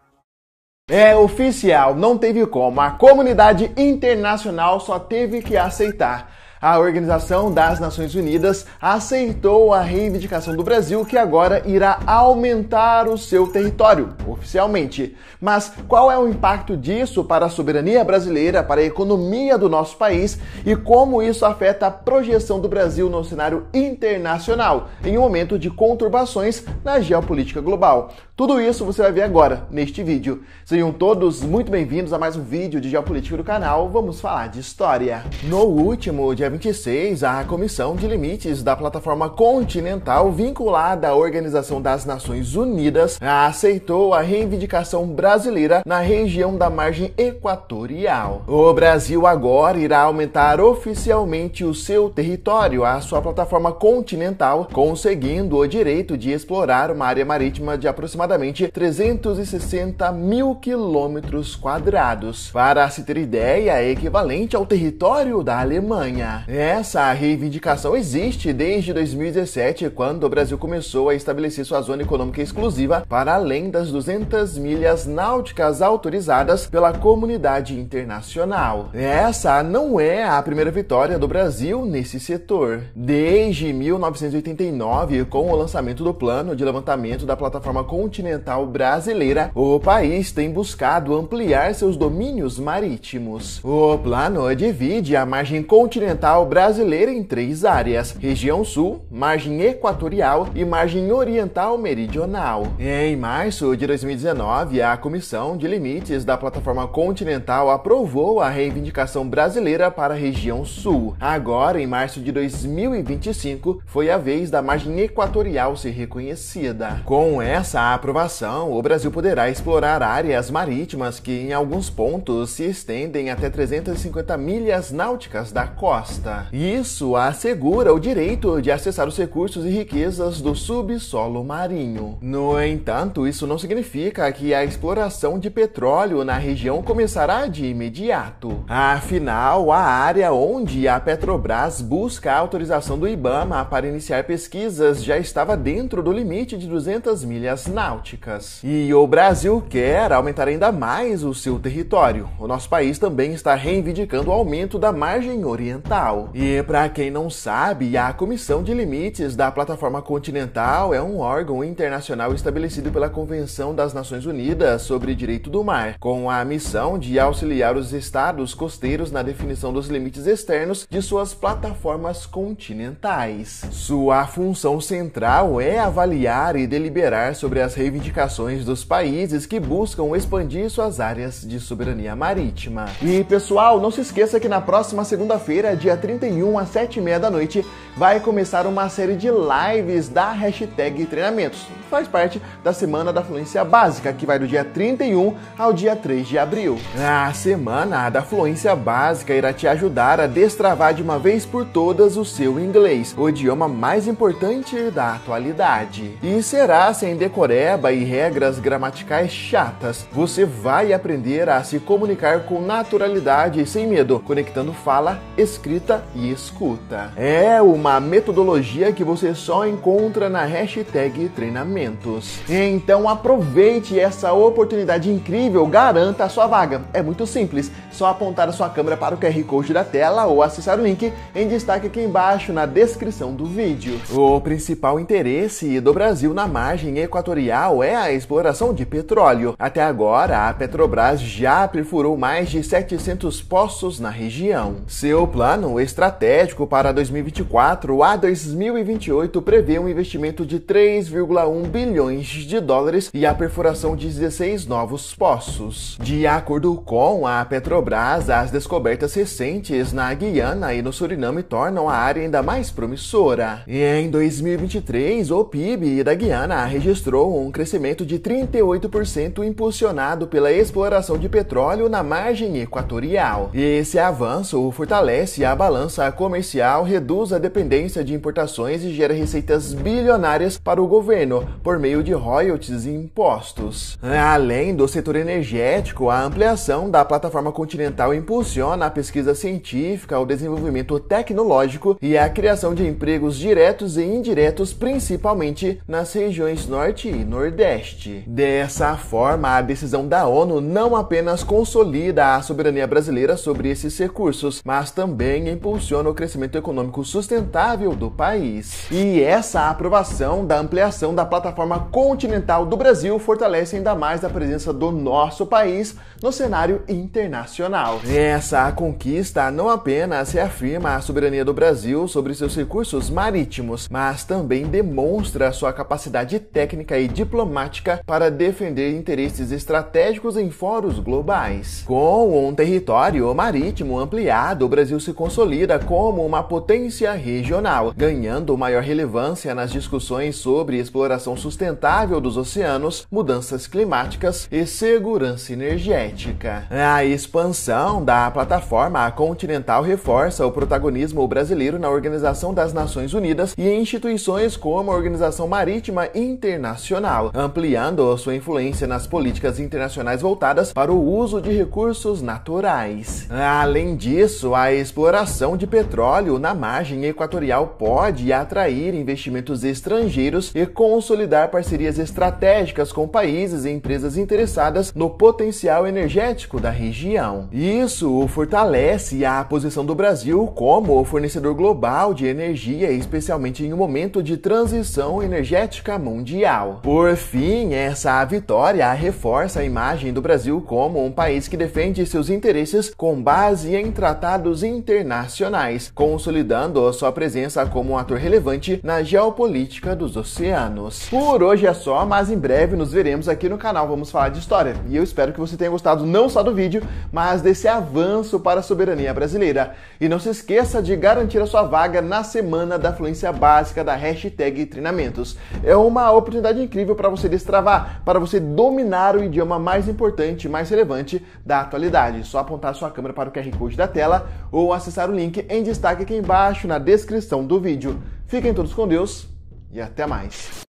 [SPEAKER 11] É oficial, não teve como. A comunidade internacional só teve que aceitar. A Organização das Nações Unidas aceitou a reivindicação do Brasil que agora irá aumentar o seu território, oficialmente. Mas qual é o impacto disso para a soberania brasileira, para a economia do nosso país e como isso afeta a projeção do Brasil no cenário internacional, em um momento de conturbações na geopolítica global? Tudo isso você vai ver agora, neste vídeo. Sejam todos muito bem-vindos a mais um vídeo de geopolítica do canal. Vamos falar de história. No último dia dia 26, a Comissão de Limites da Plataforma Continental, vinculada à Organização das Nações Unidas, aceitou a reivindicação brasileira na região da margem equatorial. O Brasil agora irá aumentar oficialmente o seu território, a sua plataforma continental, conseguindo o direito de explorar uma área marítima de aproximadamente 360 mil quilômetros quadrados. Para se ter ideia, é equivalente ao território da Alemanha. Essa reivindicação existe desde 2017, quando o Brasil começou a estabelecer sua zona econômica exclusiva para além das 200 milhas náuticas autorizadas pela comunidade internacional. Essa não é a primeira vitória do Brasil nesse setor. Desde 1989, com o lançamento do Plano de Levantamento da Plataforma Continental Brasileira, o país tem buscado ampliar seus domínios marítimos. O plano divide a margem continental brasileira em 3 áreas: região sul, margem equatorial e margem oriental meridional. Em março de 2019, a Comissão de Limites da Plataforma Continental aprovou a reivindicação brasileira para a região sul. Agora, em março de 2025, foi a vez da margem equatorial ser reconhecida. Com essa aprovação, o Brasil poderá explorar áreas marítimas que, em alguns pontos, se estendem até 350 milhas náuticas da costa. Isso assegura o direito de acessar os recursos e riquezas do subsolo marinho. No entanto, isso não significa que a exploração de petróleo na região começará de imediato. Afinal, a área onde a Petrobras busca a autorização do IBAMA para iniciar pesquisas já estava dentro do limite de 200 milhas náuticas. E o Brasil quer aumentar ainda mais o seu território. O nosso país também está reivindicando o aumento da margem oriental. E para quem não sabe, a Comissão de Limites da Plataforma Continental é um órgão internacional estabelecido pela Convenção das Nações Unidas sobre Direito do Mar, com a missão de auxiliar os estados costeiros na definição dos limites externos de suas plataformas continentais. Sua função central é avaliar e deliberar sobre as reivindicações dos países que buscam expandir suas áreas de soberania marítima. E pessoal, não se esqueça que na próxima segunda-feira, dia 31 às 7h30 da noite, vai começar uma série de lives da hashtag Treinamentos. Faz parte da Semana da Fluência Básica, que vai do dia 31 ao dia 3 de abril. A Semana da Fluência Básica irá te ajudar a destravar de uma vez por todas o seu inglês, o idioma mais importante da atualidade. E será sem decoreba e regras gramaticais chatas. Você vai aprender a se comunicar com naturalidade e sem medo, conectando fala, escrita e escuta. É uma metodologia que você só encontra na hashtag Treinamentos. Então aproveite essa oportunidade incrível, garanta a sua vaga. É muito simples, só apontar a sua câmera para o QR Code da tela ou acessar o link em destaque aqui embaixo na descrição do vídeo. O principal interesse do Brasil na margem equatorial é a exploração de petróleo. Até agora, a Petrobras já perfurou mais de 700 poços na região. Seu plano estratégico para 2024 a 2028 prevê um investimento de 3,1 bilhões de dólares e a perfuração de 16 novos poços. De acordo com a Petrobras, as descobertas recentes na Guiana e no Suriname tornam a área ainda mais promissora. E em 2023, o PIB da Guiana registrou um crescimento de 38% impulsionado pela exploração de petróleo na margem equatorial. Esse avanço fortalece a balança comercial, reduz a dependência de importações e gera receitas bilionárias para o governo por meio de royalties e impostos. Além do setor energético, a ampliação da plataforma continental impulsiona a pesquisa científica, o desenvolvimento tecnológico e a criação de empregos diretos e indiretos, principalmente nas regiões Norte e Nordeste. Dessa forma, a decisão da ONU não apenas consolida a soberania brasileira sobre esses recursos, mas também impulsiona o crescimento econômico sustentável do país. E essa aprovação da ampliação da plataforma continental do Brasil fortalece ainda mais a presença do nosso país no cenário internacional. regional. Essa conquista não apenas reafirma a soberania do Brasil sobre seus recursos marítimos, mas também demonstra sua capacidade técnica e diplomática para defender interesses estratégicos em fóruns globais. Com um território marítimo ampliado, o Brasil se consolida como uma potência regional, ganhando maior relevância nas discussões sobre exploração sustentável dos oceanos, mudanças climáticas e segurança energética. A expansão da plataforma continental reforça o protagonismo brasileiro na Organização das Nações Unidas e em instituições como a Organização Marítima Internacional, ampliando sua influência nas políticas internacionais voltadas para o uso de recursos naturais. Além disso, a exploração de petróleo na margem equatorial pode atrair investimentos estrangeiros e consolidar parcerias estratégicas com países e empresas interessadas no potencial energético da região. Isso fortalece a posição do Brasil como fornecedor global de energia, especialmente em um momento de transição energética mundial. Por fim, essa vitória reforça a imagem do Brasil como um país que defende seus interesses com base em tratados internacionais, consolidando sua presença como um ator relevante na geopolítica dos oceanos. Por hoje é só, mas em breve nos veremos aqui no canal Vamos Falar de História. E eu espero que você tenha gostado não só do vídeo, mas desse avanço para a soberania brasileira. E não se esqueça de garantir a sua vaga na Semana da Fluência Básica da hashtag Treinamentos. É uma oportunidade incrível para você destravar, para você dominar o idioma mais importante e mais relevante da atualidade. Só apontar sua câmera para o QR Code da tela ou acessar o link em destaque aqui embaixo na descrição do vídeo. Fiquem todos com Deus e até mais.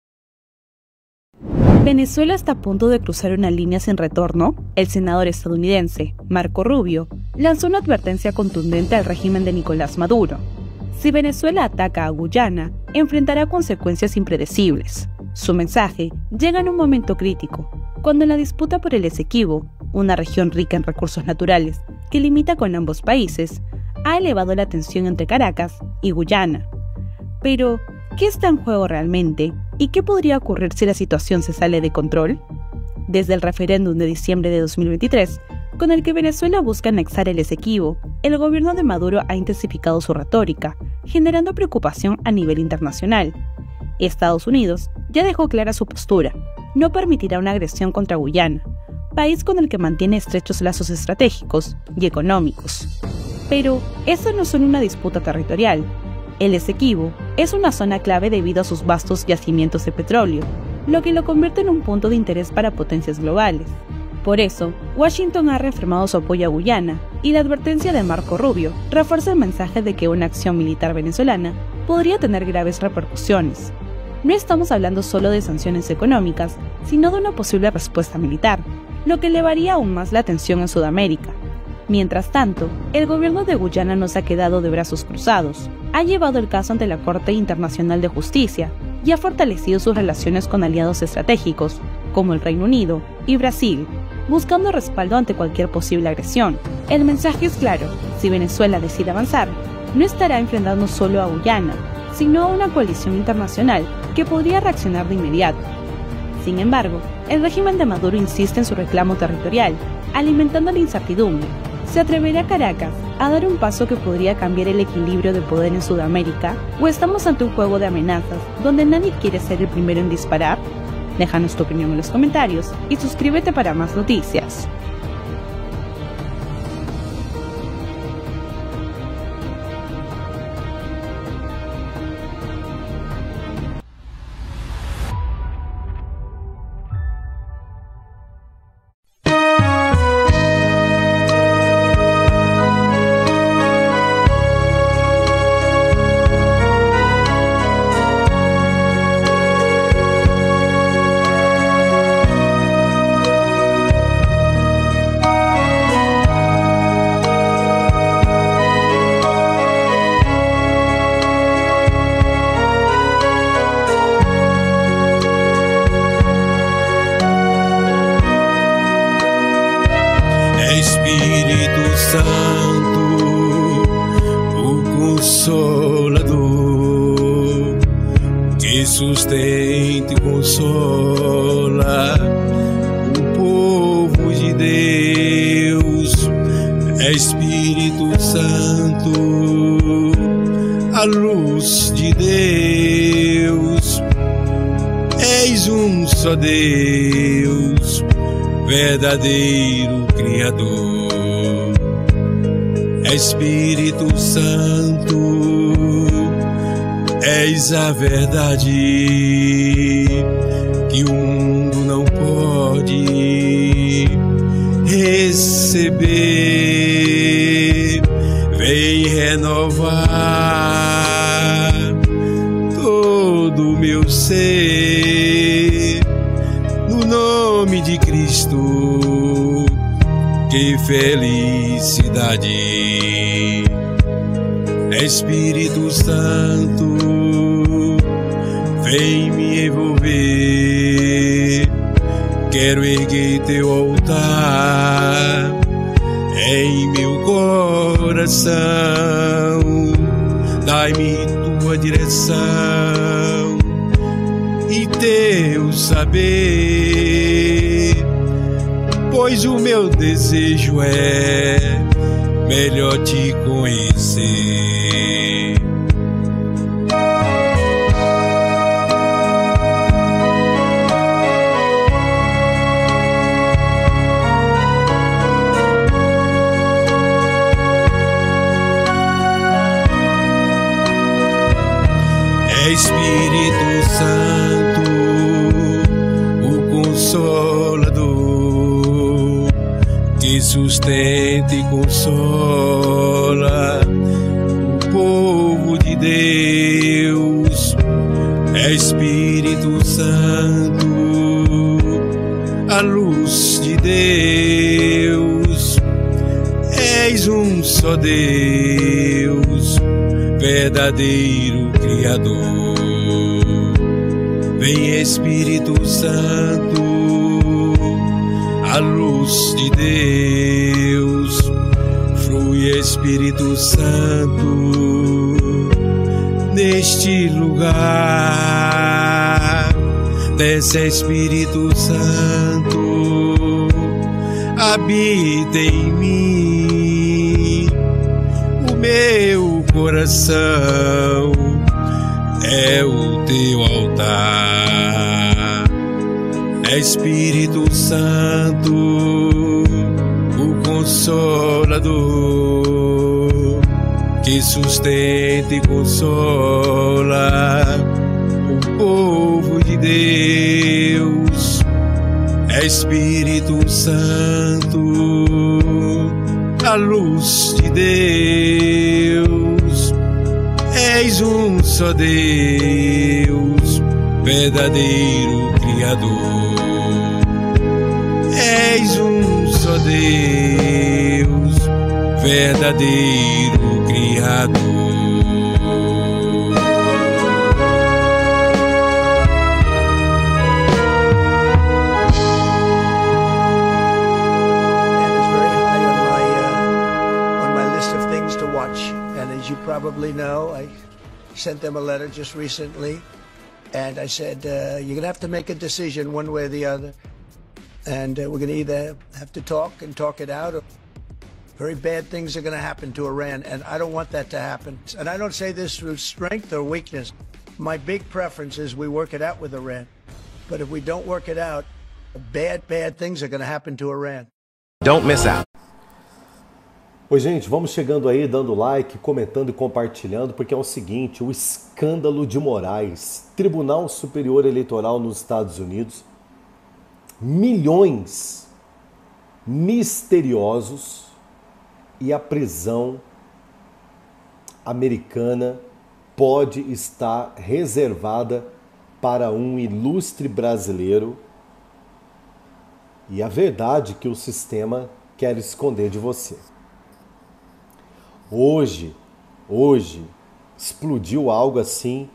[SPEAKER 12] Venezuela está a punto de cruzar una línea sin retorno. El senador estadounidense, Marco Rubio, lanzó una advertencia contundente al régimen de Nicolás Maduro. Si Venezuela ataca a Guyana, enfrentará consecuencias impredecibles. Su mensaje llega en un momento crítico, cuando la disputa por el Esequibo, una región rica en recursos naturales que limita con ambos países, ha elevado la tensión entre Caracas y Guyana. Pero, ¿qué está en juego realmente? ¿Y qué podría ocurrir si la situación se sale de control? Desde el referéndum de diciembre de 2023, con el que Venezuela busca anexar el Esequibo, el gobierno de Maduro ha intensificado su retórica, generando preocupación a nivel internacional. Estados Unidos ya dejó clara su postura: no permitirá una agresión contra Guyana, país con el que mantiene estrechos lazos estratégicos y económicos. Pero, eso no es solo una disputa territorial. El Esequibo es una zona clave debido a sus vastos yacimientos de petróleo, lo que lo convierte en un punto de interés para potencias globales. Por eso, Washington ha reafirmado su apoyo a Guyana, y la advertencia de Marco Rubio refuerza el mensaje de que una acción militar venezolana podría tener graves repercusiones. No estamos hablando solo de sanciones económicas, sino de una posible respuesta militar, lo que elevaría aún más la tensión en Sudamérica. Mientras tanto, el gobierno de Guyana no se ha quedado de brazos cruzados. Ha llevado el caso ante la Corte Internacional de Justicia y ha fortalecido sus relaciones con aliados estratégicos, como el Reino Unido y Brasil, buscando respaldo ante cualquier posible agresión. El mensaje es claro: si Venezuela decide avanzar, no estará enfrentando solo a Guyana, sino a una coalición internacional que podría reaccionar de inmediato. Sin embargo, el régimen de Maduro insiste en su reclamo territorial, alimentando la incertidumbre. ¿Se atreverá Caracas a dar un paso que podría cambiar el equilibrio de poder en Sudamérica? ¿O estamos ante un juego de amenazas donde nadie quiere ser el primero en disparar? Déjanos tu opinión en los comentarios y suscríbete para más noticias.
[SPEAKER 13] Espírito Santo, o Consolador, que sustenta e consola o povo de Deus, Espírito Santo, a luz de Deus, és um só Deus, verdadeiro Criador. Espírito Santo, és a verdade que o mundo não pode receber. Vem renovar todo o meu ser, no nome de Cristo. Que felicidade! Espírito Santo, vem me envolver. Quero erguer teu altar em meu coração. Dai-me tua direção e teu saber, pois o meu desejo é melhor te conhecer. Espírito Santo, o Consolador, que sustenta e consola o povo de Deus. Espírito Santo, a luz de Deus, és um só Deus, verdadeiro Criador. Vem Espírito Santo, a luz de Deus, flui Espírito Santo neste lugar. Desce Espírito Santo, habita em mim. O meu coração é o teu altar. Espírito Santo, o Consolador, que sustenta e consola o povo de Deus. Espírito Santo, a luz de Deus, és um só Deus, verdadeiro Criador. És um só Deus, verdadeiro Criador.
[SPEAKER 3] You probably know, I sent them a letter just recently, and I said, you're going to have to make a decision one way or the other, and we're going to either have to talk and talk it out, or very bad things are going to happen to Iran, and I don't want that to happen. And I don't say this through strength or weakness. My big preference is we work it out with Iran, but if we don't work it out, bad things are going to happen to Iran.
[SPEAKER 15] Don't miss out.
[SPEAKER 16] Oi, gente, vamos chegando aí, dando like, comentando e compartilhando, porque é o seguinte, o escândalo de Moraes, Tribunal Superior Eleitoral nos Estados Unidos, milhões misteriosos e a prisão americana pode estar reservada para um ilustre brasileiro e a verdade que o sistema quer esconder de você. Hoje, explodiu algo assim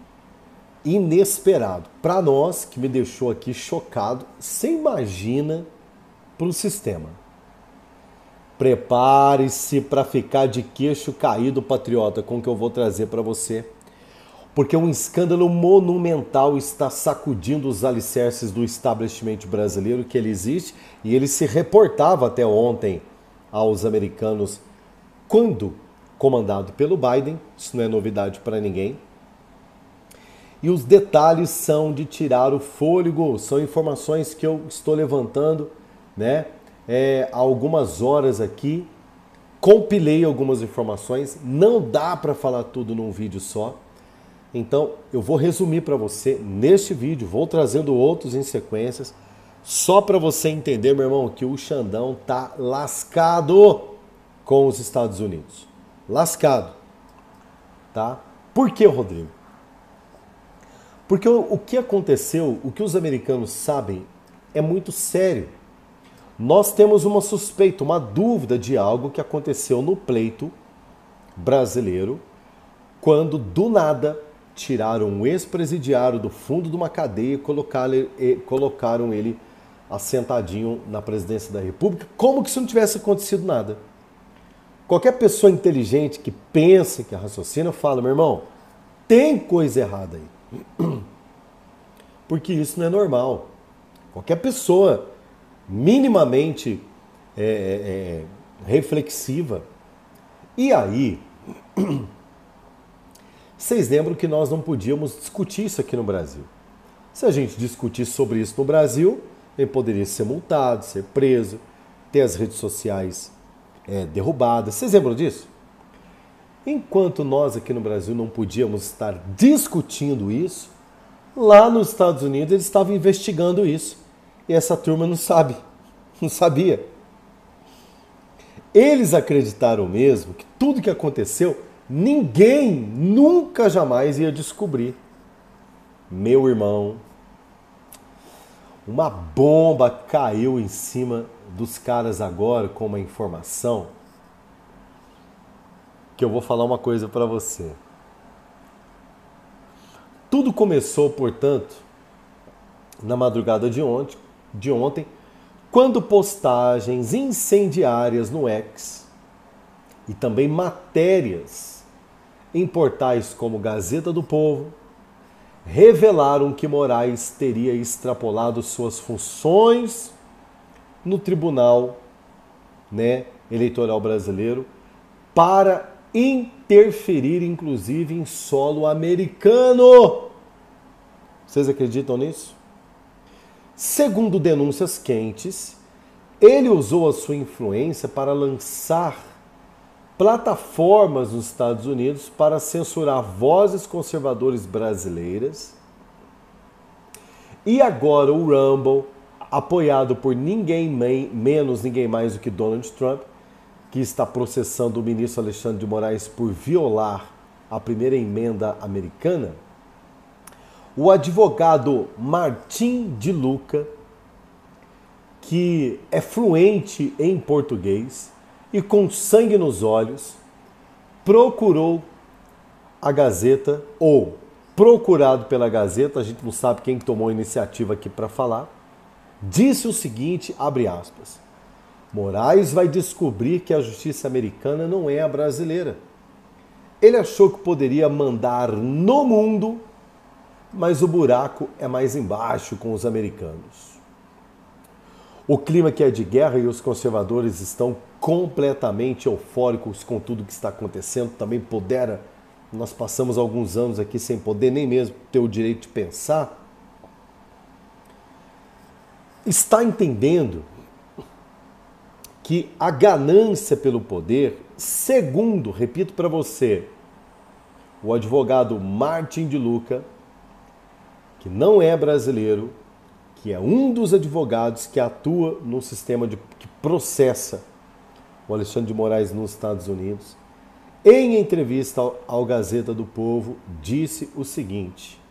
[SPEAKER 16] inesperado. Para nós, que me deixou aqui chocado, você imagina para o sistema. Prepare-se para ficar de queixo caído, patriota, com o que eu vou trazer para você. Porque um escândalo monumental está sacudindo os alicerces do establishment brasileiro, que ele existe, e ele se reportava até ontem aos americanos quando comandado pelo Biden, isso não é novidade para ninguém. E os detalhes são de tirar o fôlego, são informações que eu estou levantando, né? Há algumas horas aqui, compilei algumas informações, não dá para falar tudo num vídeo só. Então, eu vou resumir para você neste vídeo, vou trazendo outros em sequências, só para você entender, meu irmão, que o Xandão tá lascado com os Estados Unidos. Lascado, tá? Por que, Rodrigo? Porque o que aconteceu, o que os americanos sabem, é muito sério. Nós temos uma suspeita, uma dúvida de algo que aconteceu no pleito brasileiro, quando do nada tiraram um ex-presidiário do fundo de uma cadeia e colocaram ele assentadinho na presidência da República, como que se não tivesse acontecido nada. Qualquer pessoa inteligente que pensa, que raciocina, fala, meu irmão, tem coisa errada aí. Porque isso não é normal. Qualquer pessoa minimamente reflexiva. E aí, vocês lembram que nós não podíamos discutir isso aqui no Brasil. Se a gente discutisse sobre isso no Brasil, ele poderia ser multado, ser preso, ter as redes sociais derrubadas. Vocês lembram disso? Enquanto nós aqui no Brasil não podíamos estar discutindo isso, lá nos Estados Unidos eles estavam investigando isso. E essa turma não sabia. Eles acreditaram mesmo que tudo que aconteceu, ninguém nunca jamais ia descobrir. Meu irmão, uma bomba caiu em cima dos caras agora com uma informação que eu vou falar uma coisa para você. Tudo começou, portanto, na madrugada de ontem, quando postagens incendiárias no X e também matérias em portais como Gazeta do Povo revelaram que Moraes teria extrapolado suas funções no Tribunal, Eleitoral Brasileiro para interferir, inclusive, em solo americano. Vocês acreditam nisso? Segundo denúncias quentes, ele usou a sua influência para lançar plataformas nos Estados Unidos para censurar vozes conservadoras brasileiras. E agora o Rumble, apoiado por ninguém mais do que Donald Trump, que está processando o ministro Alexandre de Moraes por violar a primeira emenda americana, o advogado Martim de Luca, que é fluente em português e com sangue nos olhos, procurou a Gazeta, ou procurado pela Gazeta, a gente não sabe quem tomou a iniciativa aqui para falar, disse o seguinte, abre aspas, Moraes vai descobrir que a justiça americana não é a brasileira. Ele achou que poderia mandar no mundo, mas o buraco é mais embaixo com os americanos. O clima que é de guerra e os conservadores estão completamente eufóricos com tudo que está acontecendo, também pudera. Nós passamos alguns anos aqui sem poder nem mesmo ter o direito de pensar. Está entendendo que a ganância pelo poder, segundo, repito para você, o advogado Martim de Luca, que não é brasileiro, que é um dos advogados que atua no sistema que processa o Alexandre de Moraes nos Estados Unidos, em entrevista ao Gazeta do Povo, disse o seguinte,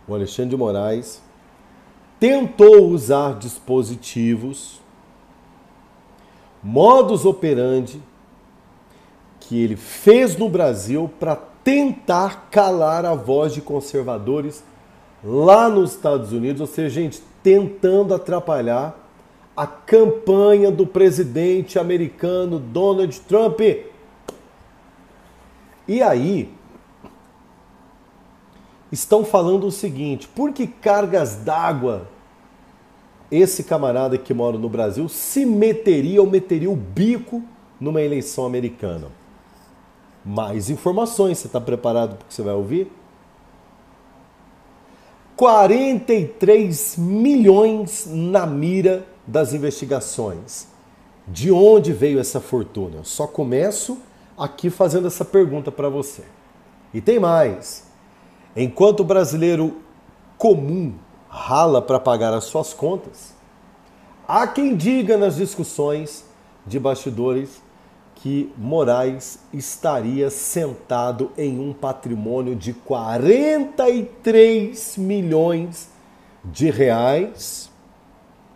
[SPEAKER 16] o Alexandre de Moraes tentou usar dispositivos, modus operandi, que ele fez no Brasil para tentar calar a voz de conservadores lá nos Estados Unidos, ou seja, gente, tentando atrapalhar a campanha do presidente americano Donald Trump. E aí, estão falando o seguinte, por que cargas d'água esse camarada que mora no Brasil se meteria ou meteria o bico numa eleição americana. Mais informações, você está preparado para o que você vai ouvir? 43 milhões na mira das investigações. De onde veio essa fortuna? Eu só começo aqui fazendo essa pergunta para você. E tem mais. Enquanto o brasileiro comum rala para pagar as suas contas, há quem diga nas discussões de bastidores que Moraes estaria sentado em um patrimônio de 43 milhões de reais.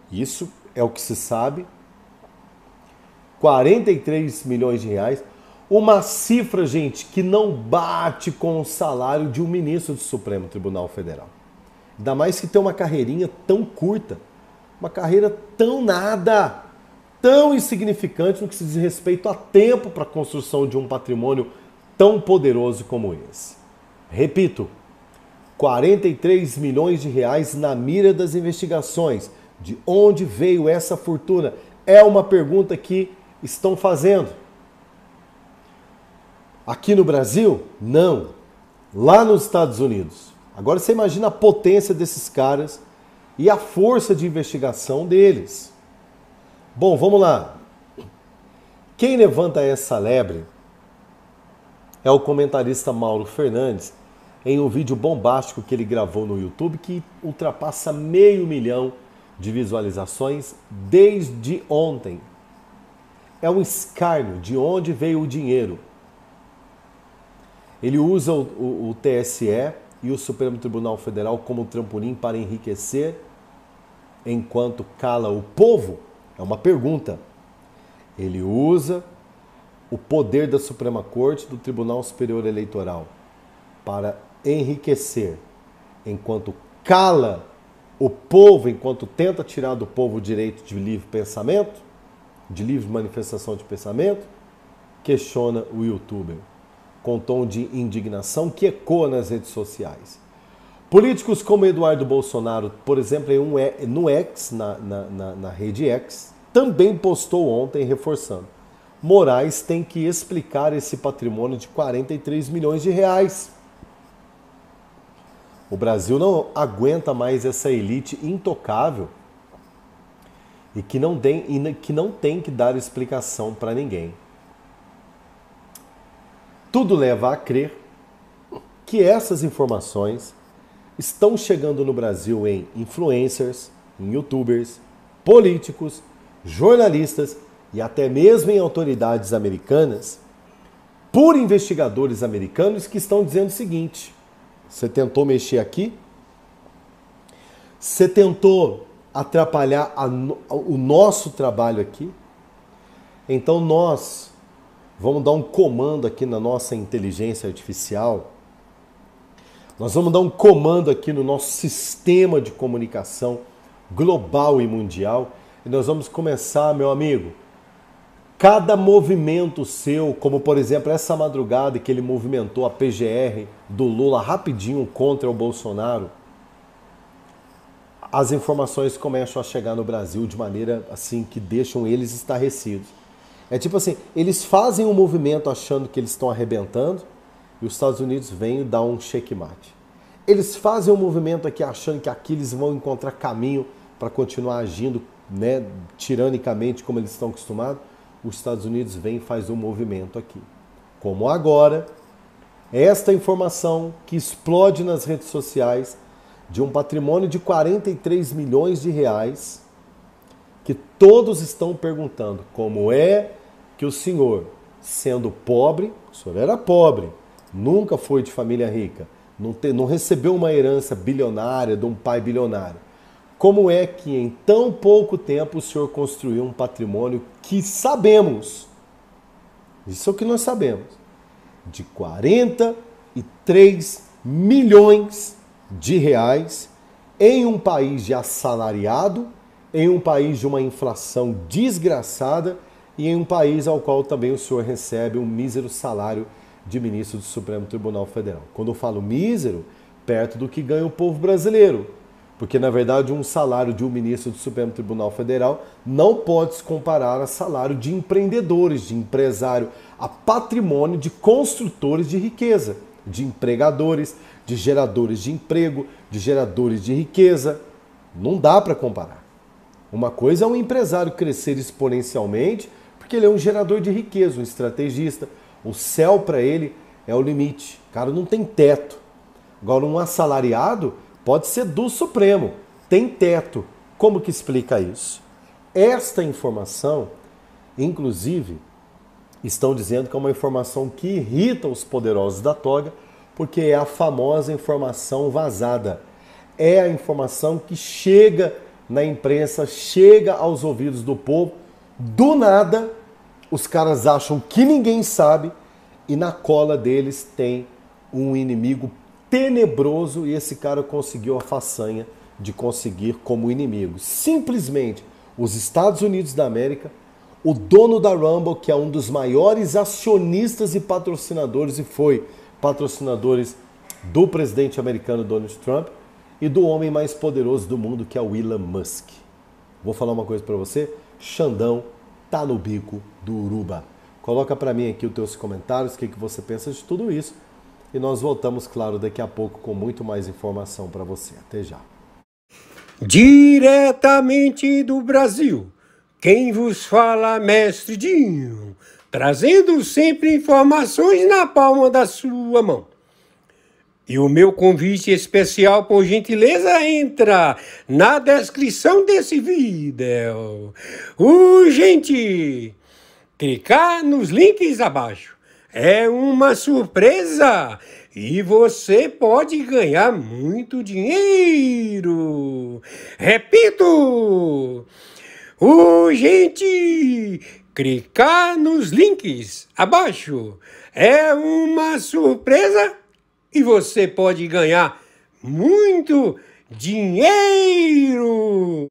[SPEAKER 16] Isso é o que se sabe. 43 milhões de reais. Uma cifra, gente, que não bate com o salário de um ministro do Supremo Tribunal Federal. Ainda mais que tem uma carreirinha tão curta, uma carreira tão nada, tão insignificante no que se diz respeito a tempo para a construção de um patrimônio tão poderoso como esse. Repito, 43 milhões de reais na mira das investigações. De onde veio essa fortuna? É uma pergunta que estão fazendo. Aqui no Brasil? Não. Lá nos Estados Unidos. Agora você imagina a potência desses caras e a força de investigação deles. Bom, vamos lá. Quem levanta essa lebre é o comentarista Mauro Fernandes, em um vídeo bombástico que ele gravou no YouTube que ultrapassa 500 mil de visualizações desde ontem. É um escárnio de onde veio o dinheiro. Ele usa o TSE e o Supremo Tribunal Federal como trampolim para enriquecer enquanto cala o povo? É uma pergunta. Ele usa o poder da Suprema Corte, do Tribunal Superior Eleitoral, para enriquecer enquanto cala o povo, enquanto tenta tirar do povo o direito de livre pensamento, de livre manifestação de pensamento, questiona o youtuber com tom de indignação que ecoa nas redes sociais. Políticos como Eduardo Bolsonaro, por exemplo, no X, na rede X, também postou ontem reforçando: Moraes tem que explicar esse patrimônio de 43 milhões de reais. O Brasil não aguenta mais essa elite intocável e que não tem que dar explicação para ninguém. Tudo leva a crer que essas informações estão chegando no Brasil em influencers, em youtubers, políticos, jornalistas e até mesmo em autoridades americanas, por investigadores americanos que estão dizendo o seguinte: você tentou mexer aqui? Você tentou atrapalhar o nosso trabalho aqui? Então nós vamos dar um comando aqui na nossa inteligência artificial. Nós vamos dar um comando aqui no nosso sistema de comunicação global e mundial. E nós vamos começar, meu amigo, cada movimento seu, como por exemplo essa madrugada que ele movimentou a PGR do Lula rapidinho contra o Bolsonaro, as informações começam a chegar no Brasil de maneira assim que deixam eles estarrecidos. É tipo assim, eles fazem um movimento achando que eles estão arrebentando e os Estados Unidos vêm e dá um checkmate. Eles fazem um movimento aqui achando que aqui eles vão encontrar caminho para continuar agindo, né, tiranicamente como eles estão acostumados. Os Estados Unidos vem e faz um movimento aqui. Como agora, esta informação que explode nas redes sociais de um patrimônio de 43 milhões de reais, que todos estão perguntando como é que o senhor, sendo pobre, o senhor era pobre, nunca foi de família rica, não recebeu uma herança bilionária de um pai bilionário. Como é que em tão pouco tempo o senhor construiu um patrimônio que sabemos, isso é o que nós sabemos, de 43 milhões de reais em um país de assalariado, em um país de uma inflação desgraçada e em um país ao qual também o senhor recebe um mísero salário de ministro do Supremo Tribunal Federal. Quando eu falo mísero, perto do que ganha o povo brasileiro. Porque, na verdade, um salário de um ministro do Supremo Tribunal Federal não pode se comparar a salário de empreendedores, de empresário, a patrimônio de construtores de riqueza, de empregadores, de geradores de emprego, de geradores de riqueza. Não dá para comparar. Uma coisa é um empresário crescer exponencialmente, porque ele é um gerador de riqueza, um estrategista. O céu para ele é o limite. O cara não tem teto. Agora, um assalariado pode ser do Supremo, tem teto. Como que explica isso? Esta informação, inclusive, estão dizendo que é uma informação que irrita os poderosos da toga, porque é a famosa informação vazada. É a informação que chega na imprensa, chega aos ouvidos do povo, do nada, os caras acham que ninguém sabe e na cola deles tem um inimigo tenebroso e esse cara conseguiu a façanha de conseguir como inimigo. Simplesmente os Estados Unidos da América, o dono da Rumble, que é um dos maiores acionistas e patrocinadores, e foi patrocinadores do presidente americano Donald Trump, e do homem mais poderoso do mundo, que é o Elon Musk. Vou falar uma coisa para você, Xandão tá no bico do uruba. Coloca para mim aqui os teus comentários, o que você pensa de tudo isso, e nós voltamos, claro, daqui a pouco com muito mais informação para você. Até já.
[SPEAKER 15] Diretamente do Brasil, quem vos fala, Mestre Dinho, trazendo sempre informações na palma da sua mão. E o meu convite especial, por gentileza, entra na descrição desse vídeo. Urgente! Clicar nos links abaixo. É uma surpresa e você pode ganhar muito dinheiro. Repito! Urgente! Clicar nos links abaixo. É uma surpresa e você pode ganhar muito dinheiro!